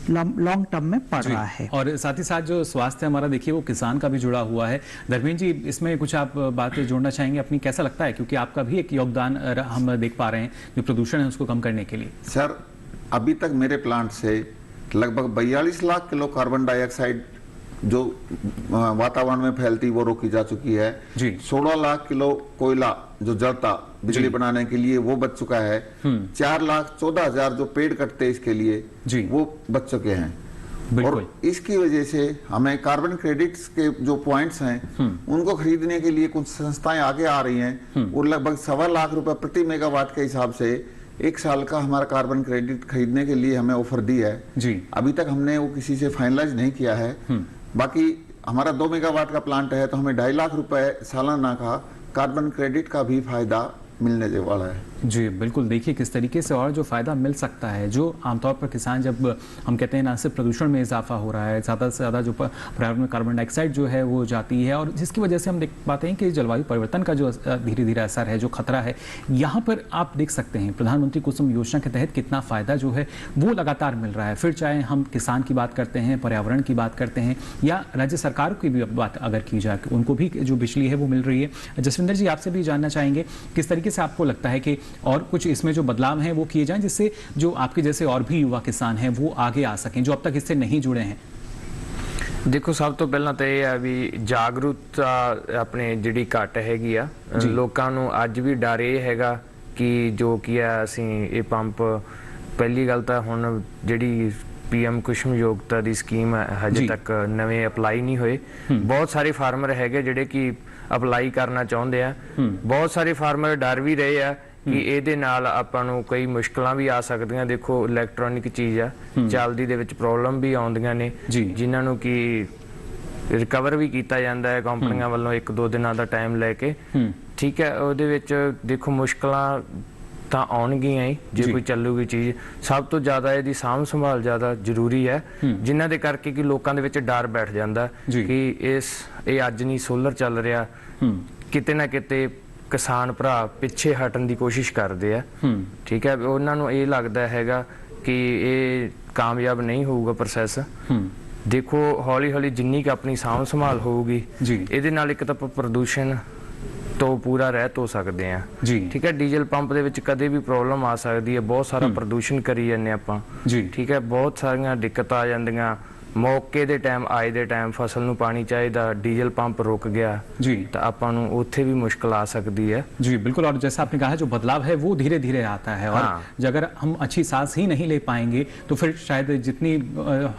लॉन्ग टर्म में पड़ रहा है। और साथ ही साथ जो स्वास्थ्य हमारा देखिए वो किसान का भी जुड़ा हुआ है। धर्मेंद्र जी, इसमें कुछ आप बातें जोड़ना चाहेंगे अपनी, कैसा लगता है, क्योंकि आपका भी एक योगदान हम देख पा रहे हैं जो प्रदूषण है उसको कम करने के लिए। सर, अभी तक मेरे प्लांट से लगभग 42 लाख किलो कार्बन डाइऑक्साइड जो वातावरण में फैलती वो रोकी जा चुकी है जी। 16 लाख किलो कोयला जो जलता बिजली बनाने के लिए वो बच चुका है। 4,14,000 जो पेड़ कटते इसके लिए जी। वो बच चुके हैं। और इसकी वजह से हमें कार्बन क्रेडिट्स के जो पॉइंट्स हैं उनको खरीदने के लिए कुछ संस्थाएं आगे आ रही हैं और लगभग 1.25 लाख रुपए प्रति मेगावाट के हिसाब से 1 साल का हमारा कार्बन क्रेडिट खरीदने के लिए हमें ऑफर दी है जी। अभी तक हमने वो किसी से फाइनलाइज नहीं किया है। बाकी हमारा 2 मेगावाट का प्लांट है तो हमें 2.5 लाख रुपए सालाना का कार्बन क्रेडिट का भी फायदा मिलने वाला है जी। बिल्कुल, देखिए किस तरीके से और जो फायदा मिल सकता है, जो आमतौर पर किसान जब हम कहते हैं ना सिर्फ प्रदूषण में इजाफा हो रहा है, ज़्यादा से ज़्यादा जो पर्यावरण में कार्बन डाइऑक्साइड जो है वो जाती है और जिसकी वजह से हम देख पाते हैं कि जलवायु परिवर्तन का जो धीरे धीरे असर है, जो खतरा है, यहाँ पर आप देख सकते हैं प्रधानमंत्री कुसुम योजना के तहत कितना फायदा जो है वो लगातार मिल रहा है। फिर चाहे हम किसान की बात करते हैं, पर्यावरण की बात करते हैं या राज्य सरकार की भी बात अगर की जाए, उनको भी जो बिजली है वो मिल रही है। जसविंदर जी, आपसे भी जानना चाहेंगे किस तरीके से आपको लगता है कि और कुछ इसमें जो बदलाव हैं वो किए जाएं जिससे जो आपके जैसे और भी युवा किसान हैं वो आगे आ सकें जो अब तक इससे नहीं जुड़े हैं। देखो, सब तो पहला तो यह है भी जागरूकता अपने जिहड़ी घट हैगी आ, लोकां नूं अज भी डर ये हैगा कि जो कि असीं ये पंप, पहली गल तां हुण जिहड़ी पीएम कुसुम योजना दी स्कीम हजे तक नवें अपलाई नहीं होए। बहुत सारे फार्मर हैगे जिहड़े कि अपलाई करना चाहुंदे आ। बहुत सारे फार्मर डर भी रहे आ कि ਇਹਦੇ ਨਾਲ ਆਪਾਂ ਨੂੰ ਕਈ ਮੁਸ਼ਕਲਾਂ ਵੀ ਆ ਸਕਦੀਆਂ। ਦੇਖੋ, ਇਲੈਕਟ੍ਰੋਨਿਕ ਚੀਜ਼ ਆ, ਚੱਲਦੀ ਦੇ ਵਿੱਚ ਪ੍ਰੋਬਲਮ ਵੀ ਆਉਂਦੀਆਂ ਨੇ ਜਿਨ੍ਹਾਂ ਨੂੰ ਕਿ ਰਿਕਵਰ ਵੀ ਕੀਤਾ ਜਾਂਦਾ ਹੈ ਕੰਪਨੀਆਂ ਵੱਲੋਂ 1-2 ਦਿਨਾਂ ਦਾ ਟਾਈਮ ਲੈ ਕੇ। ਠੀਕ ਹੈ, ਉਹਦੇ ਵਿੱਚ ਦੇਖੋ ਮੁਸ਼ਕਲਾਂ ਤਾਂ ਆਉਣਗੀਆਂ ਹੀ ਜੇ ਕੋਈ ਚੱਲੂਗੀ ਚੀਜ਼। ਸਭ ਤੋਂ ਜ਼ਿਆਦਾ ਇਹਦੀ ਸਾਂਭ ਸੰਭਾਲ ਜ਼ਿਆਦਾ ਜ਼ਰੂਰੀ ਹੈ ਜਿਨ੍ਹਾਂ ਦੇ ਕਰਕੇ ਕਿ ਲੋਕਾਂ ਦੇ ਵਿੱਚ ਡਰ ਬੈਠ ਜਾਂਦਾ ਕਿ ਇਹ ਅੱਜ ਨਹੀਂ ਸੋਲਰ ਚੱਲ ਰਿਹਾ, ਕਿਤੇ ਨਾ ਕਿਤੇ किसान भरा पिछे हटन की कोशिश करते हैं। ठीक है, उन्होंने ये लगता हैगा कि ये कामयाब नहीं होगा प्रोसैस। देखो, हौली हौली जिन्नी क अपनी साਂਭ संभाल होगी ये एक तो प्रदूषण तो पूरा रहत हो सकते हैं जी। ठीक है, डीजल पंप दे विच कदे भी प्रॉब्लम आ सकती है, बहुत सारा प्रदूषण करी जाने आपां जी। ठीक है, बहुत सारियां दिक्कत आ जांदियां। मौके दे टाइम आए दे टाइम फसल नूं पानी चाहिदा, डीजल पंप रुक गया जी तो आपां नूं उत्थे भी मुश्किल आ सकती है जी। बिल्कुल, और जैसा आपने कहा जो बदलाव है वो धीरे धीरे आता है और अगर हम अच्छी सांस ही नहीं ले पाएंगे तो फिर शायद जितनी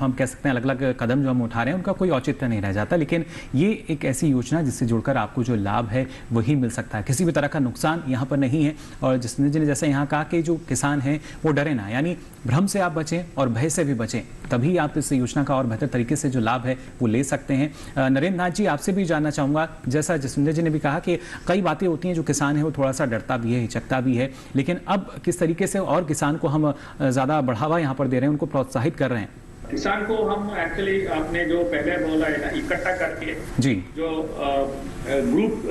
हम कह सकते हैं अलग अलग कदम जो हम उठा रहे हैं उनका कोई औचित्य नहीं रह जाता। लेकिन ये एक ऐसी योजना जिससे जुड़कर आपको जो लाभ है वही मिल सकता है, किसी भी तरह का नुकसान यहाँ पर नहीं है। और जिसने जैसे यहाँ कहा कि जो किसान हैं वो डरे ना, यानी भ्रम से आप बचें और भय से भी बचें, तभी आप इस योजना का और बेहतर तरीके से जो लाभ है वो ले सकते हैं। नरेंद्र नाथ जी, आपसे भी जानना चाहूंगा, जैसा जसविंदर जी ने भी कहा कि कई बातें होती हैं जो किसान है वो थोड़ा सा डरता भी है, हिचकता भी है, लेकिन अब किस तरीके से और किसान को हम ज्यादा बढ़ावा यहाँ पर दे रहे हैं, उनको प्रोत्साहित कर रहे हैं? किसान को हम एक्चुअली आपने जो पहले बोला है ना, इकट्ठा करके जी जो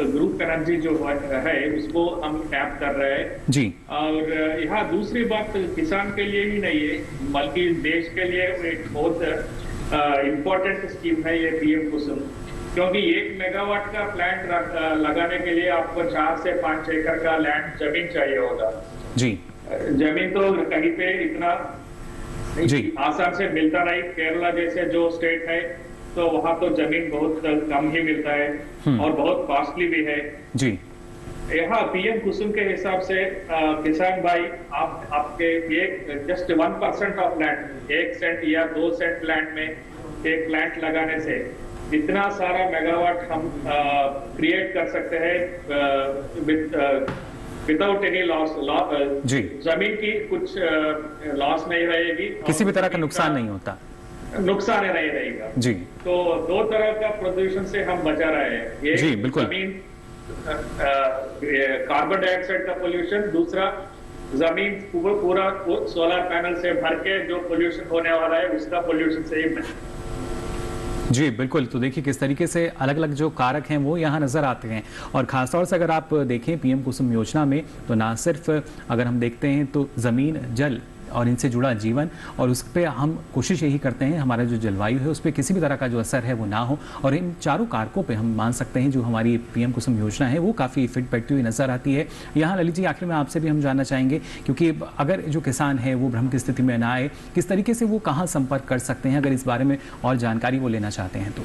ग्रुप एनर्जी जो है उसको हम टैप कर रहे हैं जी। और यहाँ दूसरी बात किसान के लिए ही नहीं है बल्कि देश के लिए एक बहुत इम्पोर्टेंट स्कीम है ये पीएम कुसुम, क्योंकि 1 मेगावाट का प्लांट लगाने के लिए आपको 4 से 5 एकड़ का लैंड जमीन चाहिए होगा जी। जमीन तो कहीं पे इतना जी आसान से मिलता नहीं। केरला जैसे जो स्टेट है तो वहाँ तो जमीन बहुत कम ही मिलता है और बहुत कॉस्टली भी है जी। यहाँ पीएम कुसुम के हिसाब से किसान भाई आपके ये जस्ट 1% ऑफ लैंड, 1 सेंट या 2 सेंट लैंड में एक प्लांट लगाने से इतना सारा मेगावाट हम क्रिएट कर सकते हैं विदाउट एनी लॉस। जी, जमीन की कुछ लॉस नहीं रहेगी, किसी भी तरह का नुकसान नहीं होता, नुकसान नहीं रहेगा जी। तो 2 तरह का प्रदूषण से हम बचा रहे हैं, ये जी बिल्कुल, जमीन कार्बन डाइऑक्साइड का पोल्यूशन, दूसरा जमीन पूरा सोलर पैनल से भर के जो पोल्यूशन होने वाला है उसका पोल्यूशन से ही जी बिल्कुल। तो देखिए किस तरीके से अलग अलग जो कारक हैं वो यहाँ नजर आते हैं और खासतौर से अगर आप देखें पीएम कुसुम योजना में तो ना सिर्फ अगर हम देखते हैं तो जमीन, जल और इनसे जुड़ा जीवन और उस पर हम कोशिश यही करते हैं हमारा जो जलवायु है उस पर किसी भी तरह का जो असर है वो ना हो और इन चारों कारकों पे हम मान सकते हैं जो हमारी पीएम कुसुम योजना है वो काफ़ी फिट बैठती हुई नजर आती है। यहाँ ललित जी आखिर में आपसे भी हम जानना चाहेंगे क्योंकि अगर जो किसान है वो भ्रम की स्थिति में ना आए, किस तरीके से वो कहाँ संपर्क कर सकते हैं अगर इस बारे में और जानकारी वो लेना चाहते हैं तो?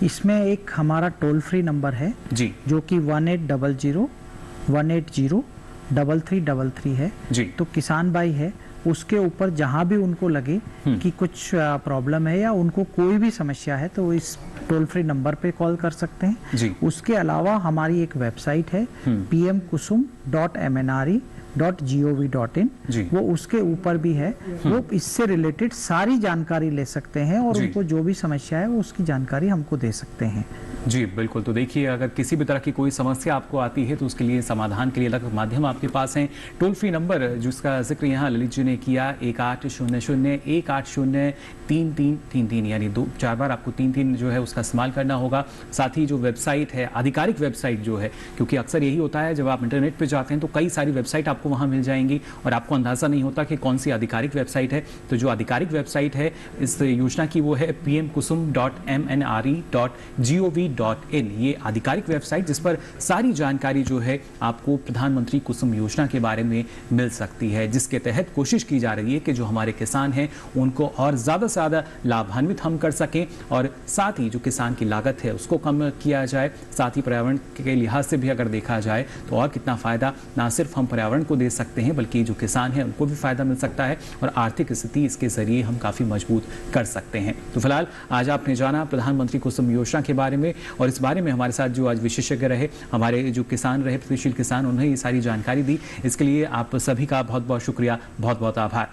इसमें एक हमारा टोल फ्री नंबर है जी जो कि 1800-180-3333 है जी। तो किसान भाई है उसके ऊपर जहां भी उनको लगे कि कुछ प्रॉब्लम है या उनको कोई भी समस्या है तो इस टोल फ्री नंबर पे कॉल कर सकते हैं जी। उसके अलावा हमारी एक वेबसाइट है pmkusum.mnre.gov.in वो उसके ऊपर भी है, वो इससे रिलेटेड सारी जानकारी ले सकते हैं और उनको जो भी समस्या है वो उसकी जानकारी हमको दे सकते हैं जी बिल्कुल। तो देखिए अगर किसी भी तरह की कोई समस्या आपको आती है तो उसके लिए समाधान के लिए अलग माध्यम आपके पास हैं। टोल फ्री नंबर जिसका जिक्र यहाँ ललित जी ने किया 1800-180-3333 यानी 2-4 बार आपको 33 जो है उसका इस्तेमाल करना होगा। साथ ही जो वेबसाइट है आधिकारिक वेबसाइट जो है, क्योंकि अक्सर यही होता है जब आप इंटरनेट पर जाते हैं तो कई सारी वेबसाइट आपको वहाँ मिल जाएंगी और आपको अंदाज़ा नहीं होता कि कौन सी आधिकारिक वेबसाइट है। तो जो आधिकारिक वेबसाइट है इस योजना की वो है pmkusum.mnre.gov.in, ये आधिकारिक वेबसाइट जिस पर सारी जानकारी जो है आपको प्रधानमंत्री कुसुम योजना के बारे में मिल सकती है, जिसके तहत कोशिश की जा रही है कि जो हमारे किसान हैं उनको और ज़्यादा से ज़्यादा लाभान्वित हम कर सकें और साथ ही जो किसान की लागत है उसको कम किया जाए। साथ ही पर्यावरण के लिहाज से भी अगर देखा जाए तो और कितना फ़ायदा ना सिर्फ हम पर्यावरण को दे सकते हैं बल्कि जो किसान हैं उनको भी फ़ायदा मिल सकता है और आर्थिक स्थिति इसके ज़रिए हम काफ़ी मजबूत कर सकते हैं। तो फिलहाल आज आपने जाना प्रधानमंत्री कुसुम योजना के बारे में और इस बारे में हमारे साथ जो आज विशेषज्ञ रहे, हमारे जो किसान रहे, प्रगतिशील किसान, उन्हें ये सारी जानकारी दी। इसके लिए आप सभी का बहुत बहुत शुक्रिया, बहुत बहुत आभार,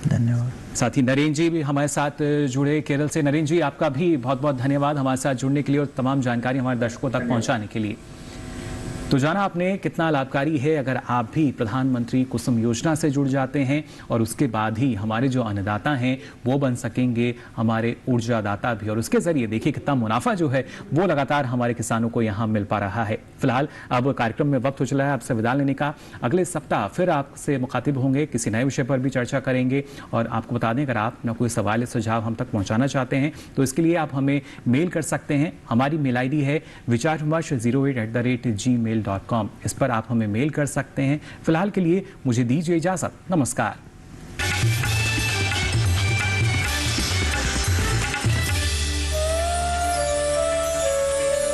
धन्यवाद। साथ ही नरेंद्र जी भी हमारे साथ जुड़े केरल से। नरेंद्र जी आपका भी बहुत बहुत धन्यवाद हमारे साथ जुड़ने के लिए और तमाम जानकारी हमारे दर्शकों तक पहुंचाने के लिए। तो जाना आपने कितना लाभकारी है अगर आप भी प्रधानमंत्री कुसुम योजना से जुड़ जाते हैं और उसके बाद ही हमारे जो अन्नदाता हैं वो बन सकेंगे हमारे ऊर्जादाता भी और उसके जरिए देखिए कितना मुनाफा जो है वो लगातार हमारे किसानों को यहाँ मिल पा रहा है। फिलहाल अब कार्यक्रम में वक्त हो चला है आपसे विदा लेने का। अगले सप्ताह फिर आपसे मुखातिब होंगे, किसी नए विषय पर भी चर्चा करेंगे और आपको बता दें अगर आप अपना कोई सवाल या सुझाव हम तक पहुँचाना चाहते हैं तो इसके लिए आप हमें मेल कर सकते हैं। हमारी मेल ID है vichar-08@gmail.com। इस पर आप हमें मेल कर सकते हैं। फिलहाल के लिए मुझे दीजिए इजाजत, नमस्कार।